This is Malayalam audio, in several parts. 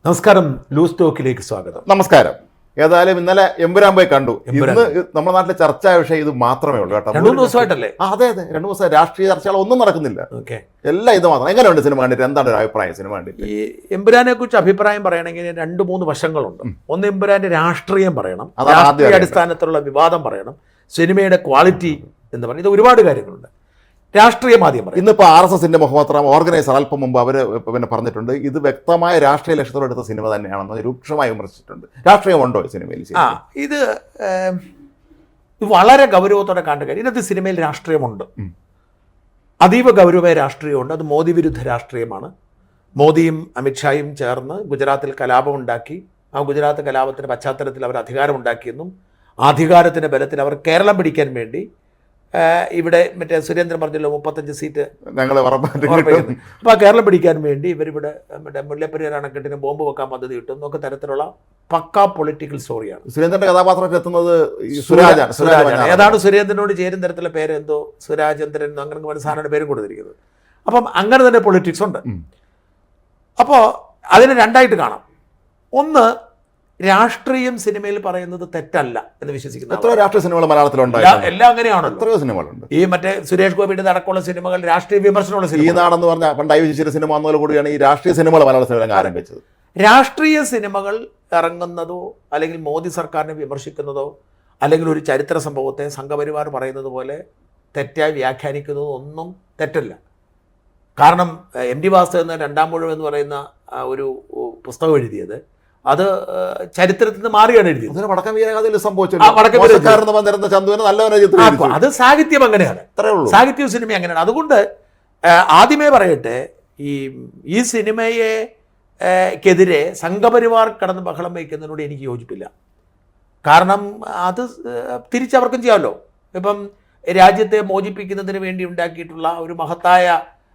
നമസ്കാരം, ലൂസ് ടോക്കിലേക്ക് സ്വാഗതം. നമസ്കാരം. ഏതായാലും ഇന്നലെ എമ്പുരാൻ പോയി കണ്ടു. ഇന്ന് നമ്മുടെ നാട്ടിലെ ചർച്ചാ വിഷയം ഇത് മാത്രമേ ഉള്ളൂ കേട്ടോ. 2 ദിവസമായിട്ടല്ലേ? അതെ 2 ദിവസം രാഷ്ട്രീയ ചർച്ചകൾ ഒന്നും നടക്കുന്നില്ല. എല്ലാം ഇത് മാത്രം. എങ്ങനെയുണ്ട് സിനിമ കണ്ടിട്ട്? എന്താണ് ഒരു അഭിപ്രായം സിനിമ കണ്ടിട്ട്? ഈ എമ്പുരാനെ കുറിച്ച് അഭിപ്രായം പറയണമെങ്കിൽ 2-3 വശങ്ങളുണ്ട്. ഒന്ന്, എമ്പുരാന്റെ രാഷ്ട്രീയം പറയണം, രാഷ്ട്രീയ അടിസ്ഥാനത്തിലുള്ള വിവാദം പറയണം, സിനിമയുടെ ക്വാളിറ്റി എന്ന് പറയുന്നത്, ഇത് ഒരുപാട് കാര്യങ്ങളുണ്ട്. രാഷ്ട്രീയം ആദ്യം പറയും. ഇന്നിപ്പോൾ RSSന്റെ മുഹമ്മദ് റാം ഓർഗനൈസർ അല്പം മുമ്പ് അവർ പിന്നെ പറഞ്ഞിട്ടുണ്ട്, ഇത് വ്യക്തമായ രാഷ്ട്രീയ ലക്ഷ്യത്തോടെ എടുത്ത സിനിമ തന്നെയാണെന്ന് രൂക്ഷമായി വിമർശിച്ചിട്ടുണ്ട്. രാഷ്ട്രീയമുണ്ടോ ഈ സിനിമയിൽ? ഇത് വളരെ ഗൗരവത്തോടെ കാണേണ്ട കാര്യം. ഇതിനകത്ത് സിനിമയിൽ രാഷ്ട്രീയമുണ്ട്, അതീവ ഗൗരവമായ രാഷ്ട്രീയമുണ്ട്. അത് മോദി വിരുദ്ധ രാഷ്ട്രീയമാണ്. മോദിയും അമിത്ഷായും ചേർന്ന് ഗുജറാത്തിൽ കലാപമുണ്ടാക്കി. ആ ഗുജറാത്ത് കലാപത്തിൻ്റെ പശ്ചാത്തലത്തിൽ അവർ അധികാരമുണ്ടാക്കിയെന്നും അധികാരത്തിൻ്റെ ബലത്തിൽ അവർ കേരളം പിടിക്കാൻ വേണ്ടി ഇവിടെ മറ്റേ സുരേന്ദ്രൻ പറഞ്ഞല്ലോ 35 സീറ്റ് ഞങ്ങൾ ഉറപ്പിക്കുന്നു. അപ്പോൾ ആ കേരളം പിടിക്കാൻ വേണ്ടി ഇവരിവിടെ മറ്റേ മുല്ലപ്പെരിയാർ അണക്കെട്ടിന് ബോംബ് വെക്കാൻ പദ്ധതി കിട്ടും എന്നൊക്കെ തരത്തിലുള്ള പക്കാ പൊളിറ്റിക്കൽ സ്റ്റോറിയാണ്. സുരേന്ദ്രന്റെ കഥാപാത്രത്തിൽ എത്തുന്നത് സുരാജാണ്. ഏതാണ് സുരേന്ദ്രനോട് ചേരും തരത്തിലുള്ള പേര്, എന്തോ സുരാജേന്ദ്രൻ അങ്ങനെ ഒരു സാധനയുടെ പേരും കൊടുത്തിരിക്കുന്നത്. അപ്പം അങ്ങനെ തന്നെ പൊളിറ്റിക്സ് ഉണ്ട്. അപ്പോൾ അതിനെ രണ്ടായിട്ട് കാണാം. ഒന്ന്, രാഷ്ട്രീയം സിനിമയിൽ പറയുന്നത് തെറ്റല്ല എന്ന് വിശ്വസിക്കുന്നു. എത്ര രാഷ്ട്രീയ സിനിമകൾ മലയാളത്തിലുണ്ട്? എല്ലാം അങ്ങനെയാണല്ലോ. എത്രയോ സിനിമകളുണ്ട്. ഈ മറ്റേ സുരേഷ് ഗോപിയുടെ അടക്കമുള്ള സിനിമകൾ രാഷ്ട്രീയ വിമർശനമുള്ള സിനിമ. ഈ നാടെന്ന് പറഞ്ഞ പണ്ട് ഐവിശ്വര സിനിമ വന്നതോട് കൂടിയാണ് ഈ രാഷ്ട്രീയ സിനിമകൾ മലയാള സിനിമ ആരംഭിച്ചത്. രാഷ്ട്രീയ സിനിമകൾ ഇറങ്ങുന്നതോ അല്ലെങ്കിൽ മോദി സർക്കാരിനെ വിമർശിക്കുന്നതോ അല്ലെങ്കിൽ ഒരു ചരിത്ര സംഭവത്തെ സംഘപരിവാർ പറയുന്നത് പോലെ തെറ്റായി വ്യാഖ്യാനിക്കുന്നതോ ഒന്നും തെറ്റല്ല. കാരണം MT വാസുദേവൻ എന്ന 2-ാം മുഴം എന്ന് പറയുന്ന ഒരു പുസ്തകം എഴുതിയത് അത് ചരിത്രത്തിൽ നിന്ന് മാറിയാണ് എഴുതിയത്. വടക്കൻ വീരഗാഥയിൽ സംഭവിച്ചു. അത് സാഹിത്യം അങ്ങനെയാണ്, സാഹിത്യ സിനിമ അങ്ങനെയാണ്. അതുകൊണ്ട് ആദ്യമേ പറയട്ടെ, ഈ സിനിമയെക്കെതിരെ സംഘപരിവാർ കടന്ന് ബഹളം വയ്ക്കുന്നതിനോട് എനിക്ക് യോജിപ്പില്ല. കാരണം അത് തിരിച്ചവർക്കും ചെയ്യാമല്ലോ. ഇപ്പം രാജ്യത്തെ മോചിപ്പിക്കുന്നതിന് വേണ്ടി ഉണ്ടാക്കിയിട്ടുള്ള ഒരു മഹത്തായ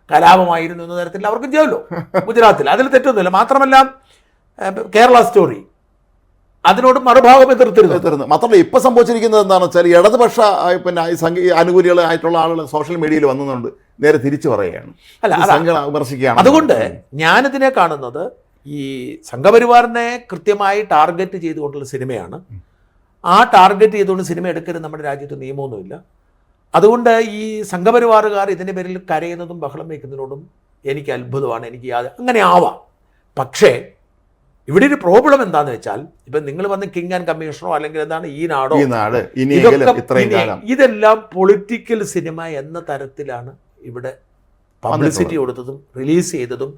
കലാപമായിരുന്നു എന്ന തരത്തിൽ അവർക്കും ചെയ്യാമല്ലോ ഗുജറാത്തിൽ. അതിൽ തെറ്റൊന്നുമില്ല. മാത്രമല്ല കേരള സ്റ്റോറി അതിനോട് മറുഭാഗം എതിർത്തിരുന്നു. മാത്രമല്ല ഇപ്പൊ സംഭവിച്ചിരിക്കുന്നത് എന്താണെന്ന് വെച്ചാൽ ഇടതുപക്ഷ പിന്നെ അനുകൂലികളായിട്ടുള്ള ആളുകൾ സോഷ്യൽ മീഡിയയിൽ വന്നുകൊണ്ട് നേരെ തിരിച്ചു പറയുകയാണ്, വിമർശിക്കുകയാണ്. അതുകൊണ്ട് ഞാനിതിനെ കാണുന്നത് ഈ സംഘപരിവാറിനെ കൃത്യമായി ടാർഗറ്റ് ചെയ്തുകൊണ്ടുള്ള സിനിമയാണ്. ആ ടാർഗറ്റ് ചെയ്തുകൊണ്ട് സിനിമ എടുക്കരുത് നമ്മുടെ രാജ്യത്ത് നിയമമൊന്നുമില്ല. അതുകൊണ്ട് ഈ സംഘപരിവാറുകാർ ഇതിൻ്റെ പേരിൽ കരയുന്നതും ബഹളം വയ്ക്കുന്നതിനോടും എനിക്ക് അത്ഭുതമാണ്. എനിക്ക് അങ്ങനെ ആവാം. പക്ഷേ ഇവിടെ ഒരു പ്രോബ്ലം എന്താണെന്ന് വെച്ചാൽ, ഇപ്പം നിങ്ങൾ വന്ന് കിങ് ആൻഡ് കമ്മീഷണറോ അല്ലെങ്കിൽ എന്താണ് ഈ നാടോ, ഇതെല്ലാം പൊളിറ്റിക്കൽ സിനിമ എന്ന തരത്തിലാണ് ഇവിടെ പബ്ലിസിറ്റി കൊടുത്തതും റിലീസ് ചെയ്തതും.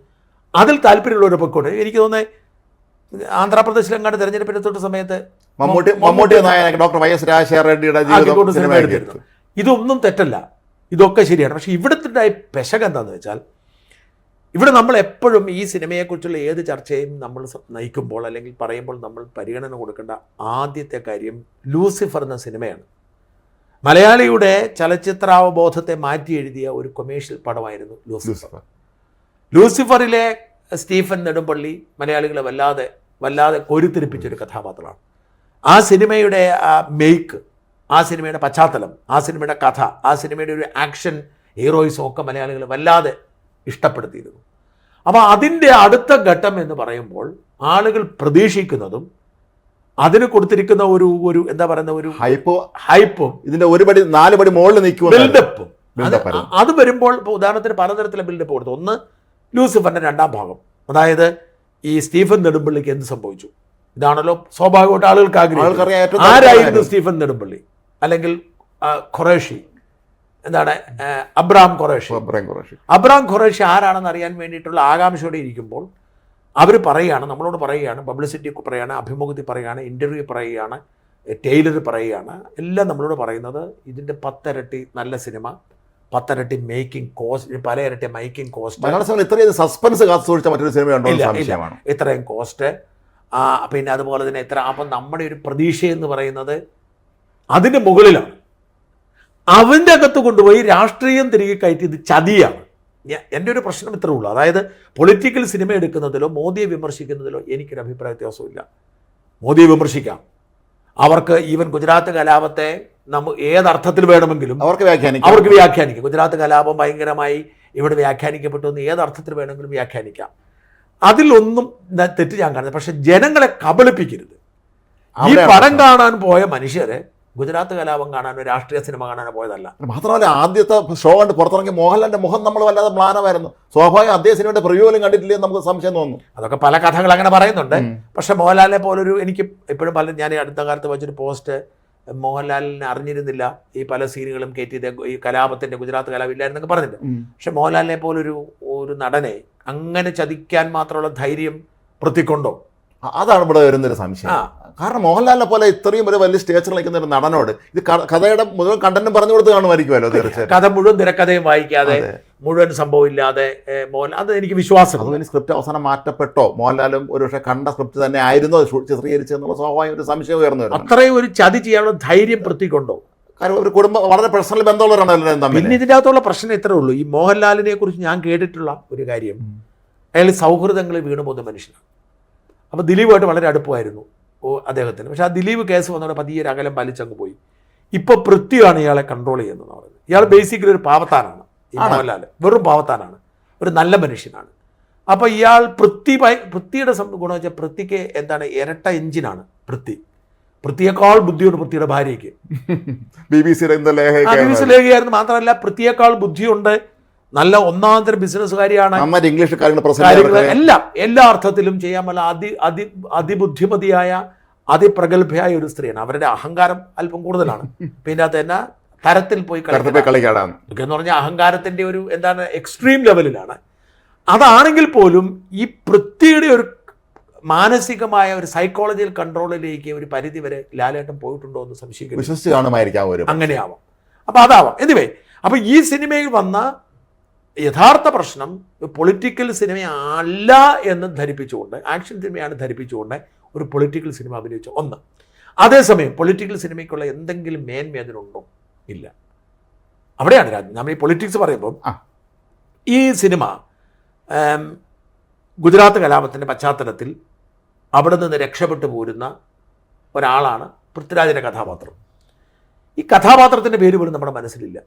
അതിൽ താല്പര്യമുള്ളവരൊക്കെ കൊണ്ട് എനിക്ക് തോന്നുന്നത് ആന്ധ്രാപ്രദേശിലെങ്ങാണ്ട് തെരഞ്ഞെടുപ്പിന്റെ തൊട്ട് സമയത്ത് മമ്മൂട്ടി ഡോക്ടർ YS രാജശേഖര റെഡ്ഡിയുടെ സിനിമ എടുത്തിരുന്നു. ഇതൊന്നും തെറ്റല്ല, ഇതൊക്കെ ശരിയാണ്. പക്ഷെ ഇവിടുത്തെ പെശക എന്താണെന്ന് വെച്ചാൽ, ഇവിടെ നമ്മൾ എപ്പോഴും ഈ സിനിമയെക്കുറിച്ചുള്ള ഏത് ചർച്ചയും നമ്മൾ നയിക്കുമ്പോൾ അല്ലെങ്കിൽ പറയുമ്പോൾ നമ്മൾ പരിഗണന കൊടുക്കേണ്ട ആദ്യത്തെ കാര്യം ലൂസിഫർ എന്ന സിനിമയാണ്. മലയാളിയുടെ ചലച്ചിത്രാവബോധത്തെ മാറ്റി എഴുതിയ ഒരു കൊമേഴ്ഷ്യൽ പടമായിരുന്നു ലൂസിഫർ. ലൂസിഫറിലെ സ്റ്റീഫൻ നെടുമ്പള്ളി മലയാളികളെ വല്ലാതെ കോരിത്തിരിപ്പിച്ചൊരു കഥാപാത്രമാണ്. ആ സിനിമയുടെ മെയ്ക്ക്, ആ സിനിമയുടെ പശ്ചാത്തലം, ആ സിനിമയുടെ കഥ, ആ സിനിമയുടെ ഒരു ആക്ഷൻ ഹീറോയിസും ഒക്കെ മലയാളികളെ വല്ലാതെ ഇഷ്ടപ്പെടുത്തിയിരുന്നു. അപ്പോൾ അതിൻ്റെ അടുത്ത ഘട്ടം എന്ന് പറയുമ്പോൾ ആളുകൾ പ്രതീക്ഷിക്കുന്നതും അതിന് കൊടുത്തിരിക്കുന്ന ഒരു എന്താ പറയുന്ന ഒരു ഹൈപ്പും ഇതിന്റെ 4 പടി മുകളിൽ നിൽക്കും ബിൽഡപ്പും അത് വരുമ്പോൾ ഇപ്പോൾ ഉദാഹരണത്തിന് പലതരത്തിലുള്ള ബിൽഡപ്പ് കൊടുത്തു. ഒന്ന്, ലൂസിഫറിന്റെ 2-ാം ഭാഗം, അതായത് ഈ സ്റ്റീഫൻ നെടുമ്പള്ളിക്ക് എന്ത് സംഭവിച്ചു, ഇതാണല്ലോ സ്വാഭാവികമായിട്ട് ആളുകൾക്ക് ആഗ്രഹിക്കും. ആരായിരുന്നു സ്റ്റീഫൻ നെടുമ്പള്ളി അല്ലെങ്കിൽ ഖുറേഷി, എന്താണ് അബ്രാം ഖുറേഷി ആരാണെന്ന് അറിയാൻ വേണ്ടിയിട്ടുള്ള ആകാംക്ഷയോടെ ഇരിക്കുമ്പോൾ അവർ പറയുകയാണ്, നമ്മളോട് പറയുകയാണ്, പബ്ലിസിറ്റി പറയുകയാണ്, അഭിമുഖത്തിൽ പറയുകയാണ്, ഇൻ്റർവ്യൂ പറയുകയാണ്, ടെയിലർ പറയുകയാണ്, എല്ലാം നമ്മളോട് പറയുന്നത് ഇതിൻ്റെ 10 ഇരട്ടി നല്ല സിനിമ, 10 ഇരട്ടി മേക്കിംഗ് കോസ്റ്റ്, പല ഇരട്ടി മേക്കിംഗ് കോസ്റ്റ്, ഇത്രയും സസ്പെൻസ് കാത്തുസൂക്ഷിച്ച മറ്റൊരു സിനിമയുണ്ടോ, ഇത്രയും കോസ്റ്റ്, പിന്നെ അതുപോലെ തന്നെ ഇത്ര. അപ്പം നമ്മുടെ ഒരു പ്രതീക്ഷ എന്ന് പറയുന്നത് അതിൻ്റെ മുകളിലാണ്. അവൻ്റെ അകത്ത് കൊണ്ടുപോയി രാഷ്ട്രീയം തിരികെ കയറ്റി ഇത് ചതിയാണ്. എൻ്റെ ഒരു പ്രശ്നം ഇത്രേ ഉള്ളൂ. അതായത് പൊളിറ്റിക്കൽ സിനിമ എടുക്കുന്നതിലോ മോദിയെ വിമർശിക്കുന്നതിലോ എനിക്കൊരു അഭിപ്രായ വ്യത്യാസമില്ല. മോദിയെ വിമർശിക്കാം, അവർക്ക് ഈവൻ ഗുജറാത്ത് കലാപത്തെ ഏതർത്ഥത്തിൽ വേണമെങ്കിലും അവർക്ക് വ്യാഖ്യാനിക്കാം. ഗുജറാത്ത് കലാപം ഭയങ്കരമായി ഇവിടെ വ്യാഖ്യാനിക്കപ്പെട്ടു എന്ന് ഏതർത്ഥത്തിൽ വേണമെങ്കിലും വ്യാഖ്യാനിക്കാം. അതിലൊന്നും തെറ്റ് ഞാൻ കാണുന്നത്. പക്ഷെ ജനങ്ങളെ കബളിപ്പിക്കരുത്. ഈ അവിടെയാണ് പടം പ്രശ്നം. കാണാൻ പോയ മനുഷ്യരെ ഗുജറാത്ത് കലാപം കാണാനോ രാഷ്ട്രീയ സിനിമ കാണാനോ പോയതല്ല. മാത്രമല്ല ആദ്യത്തെ ഷോ കണ്ട് പുറത്തിറങ്ങിയ മോഹൻലാലിന്റെ മുഖം നമ്മൾ വല്ലാതെ മ്ലാനമായിരുന്നു. സ്വാഭാവികം അദ്ദേഹം സിനിമയുടെ പ്രിവ്യൂലും കണ്ടിട്ടില്ലേ നമുക്ക് സംശയം തോന്നുന്നു. അതൊക്കെ പല കഥകൾ അങ്ങനെ പറയുന്നുണ്ട്. പക്ഷെ മോഹൻലാലിനെ പോലൊരു, എനിക്ക് ഇപ്പോഴും പല, ഞാൻ അടുത്ത കാലത്ത് വെച്ചൊരു പോസ്റ്റ്, മോഹൻലാലിനെ അറിഞ്ഞിരുന്നില്ല ഈ പല സീനുകളും കയറ്റിയത് ഈ കലാപത്തിന്റെ, ഗുജറാത്ത് കലാപം ഇല്ലായിരുന്നൊക്കെ പറഞ്ഞില്ല. പക്ഷെ മോഹൻലാലിനെ പോലൊരു നടനെ അങ്ങനെ ചതിക്കാൻ മാത്രമുള്ള ധൈര്യം പൃഥ്വിക്കുണ്ടോ? അതാണ് ഇവിടെ വരുന്നൊരു സംശയം. കാരണം മോഹൻലാലിനെ പോലെ ഇത്രയും ഒരു വലിയ സ്റ്റേച്ചറിൽ നിൽക്കുന്ന ഒരു നടനോട് ഇത് കഥയുടെ മുഴുവൻ കണ്ടന്റും പറഞ്ഞു കൊടുത്ത് കാണുമായിരിക്കുമല്ലോ തീർച്ചയായും. കഥ മുഴുവൻ തിരക്കഥയും വായിക്കാതെ, മുഴുവൻ സംഭവം ഇല്ലാതെ മോഹൻലാൽ, അത് എനിക്ക് വിശ്വാസം. അതുപോലെ സ്ക്രിപ്റ്റ് അവസാനം മാറ്റപ്പെട്ടോ? മോഹൻലാലും ഒരു പക്ഷേ കണ്ട സ്ക്രിപ്റ്റ് തന്നെ ആയിരുന്നു ചിത്രീകരിച്ചെന്നുള്ള സ്വാഭാവിക ഒരു സംശയം ഉയർന്നു വരുന്നു. അത്രയും ഒരു ചതി ചെയ്യാനുള്ള ധൈര്യം പൃഥ്വിക്കുണ്ടോ? കാരണം ഒരു കുടുംബം വളരെ പേഴ്സണൽ ബന്ധമുള്ളവരാണ് എല്ലാവരും തമ്മിൽ. പിന്നെ ഇതിൻ്റെ അകത്തുള്ള പ്രശ്നം ഇത്രേ ഉള്ളൂ. ഈ മോഹൻലാലിനെ കുറിച്ച് ഞാൻ കേട്ടിട്ടുള്ള ഒരു കാര്യം, അയാൾ സൗഹൃദങ്ങളിൽ വീണു പോകുന്ന മനുഷ്യനാണ്. അപ്പോൾ ദിലീപുമായിട്ട് വളരെ അടുപ്പമായിരുന്നു അദ്ദേഹത്തിന്. പക്ഷെ ആ ദിലീപ് കേസ് വന്നവിടെ പതിയെ ഒരു അകലം പാലിച്ചങ്ങ് പോയി. ഇപ്പോൾ പൃഥ്വിയാണ് ഇയാളെ കൺട്രോൾ ചെയ്യുന്നതെന്ന് പറയുന്നത്. ഇയാൾ ബേസിക്കലി ഒരു പാവത്താനാണ്. ഈ മോഹൻലാൽ വെറും പാവത്താനാണ്, ഒരു നല്ല മനുഷ്യനാണ്. അപ്പോൾ ഇയാൾ പൃഥ്വിയുടെ ഗുണം വെച്ചാൽ പൃഥ്വിക്ക് എന്താണ്, ഇരട്ട എഞ്ചിനാണ് പൃഥ്വിയേക്കാൾ ബുദ്ധിയുണ്ട് പൃഥ്വിയുടെ ഭാര്യയ്ക്ക്. BBC ലേഖയായിരുന്നു. മാത്രമല്ല പൃഥ്വിയേക്കാൾ ബുദ്ധിയുണ്ട്, നല്ല ഒന്നാന്തരം ബിസിനസ്സുകാരിയാണ്, ഇംഗ്ലീഷ് എല്ലാം എല്ലാ അർത്ഥത്തിലും ചെയ്യാൻ പല അതിബുദ്ധിമതിയായ അതിപ്രഗത്ഭയായ ഒരു സ്ത്രീയാണ്. അവരുടെ അഹങ്കാരം അല്പം കൂടുതലാണ്. പിന്നെ അത് തന്നെ തരത്തിൽ പോയി കളിക്കാടാണ് എന്ന് പറഞ്ഞാൽ അഹങ്കാരത്തിന്റെ ഒരു എന്താണ് എക്സ്ട്രീം ലെവലിലാണ്. അതാണെങ്കിൽ പോലും ഈ പൃഥ്വിയുടെ ഒരു മാനസികമായ ഒരു സൈക്കോളജിക്കൽ കൺട്രോളിലേക്ക് ഒരു പരിധി വരെ ലാലേട്ടൻ പോയിട്ടുണ്ടോ എന്ന് സംശയിക്കുന്നു. അങ്ങനെയാവാം. അപ്പൊ അതാവാം. എനിവേ, അപ്പൊ ഈ സിനിമയിൽ വന്ന യഥാർത്ഥ പ്രശ്നം പൊളിറ്റിക്കൽ സിനിമ അല്ല എന്ന് ധരിപ്പിച്ചുകൊണ്ട്, ആക്ഷൻ സിനിമയാണ് ധരിപ്പിച്ചുകൊണ്ട് ഒരു പൊളിറ്റിക്കൽ സിനിമ അഭിനയിച്ചു. ഒന്ന്, അതേസമയം പൊളിറ്റിക്കൽ സിനിമയ്ക്കുള്ള എന്തെങ്കിലും മേന്മ അതിനുണ്ടോ? ഇല്ല. അവിടെയാണ് രാജ്യം. നമ്മൾ ഈ പൊളിറ്റിക്സ് പറയുമ്പം ഈ സിനിമ ഗുജറാത്ത് കലാപത്തിൻ്റെ പശ്ചാത്തലത്തിൽ അവിടെ നിന്ന് രക്ഷപ്പെട്ടു പോരുന്ന ഒരാളാണ് പൃഥ്വിരാജിൻ്റെ കഥാപാത്രം. ഈ കഥാപാത്രത്തിൻ്റെ പേര് പോലും നമ്മുടെ മനസ്സിലില്ല.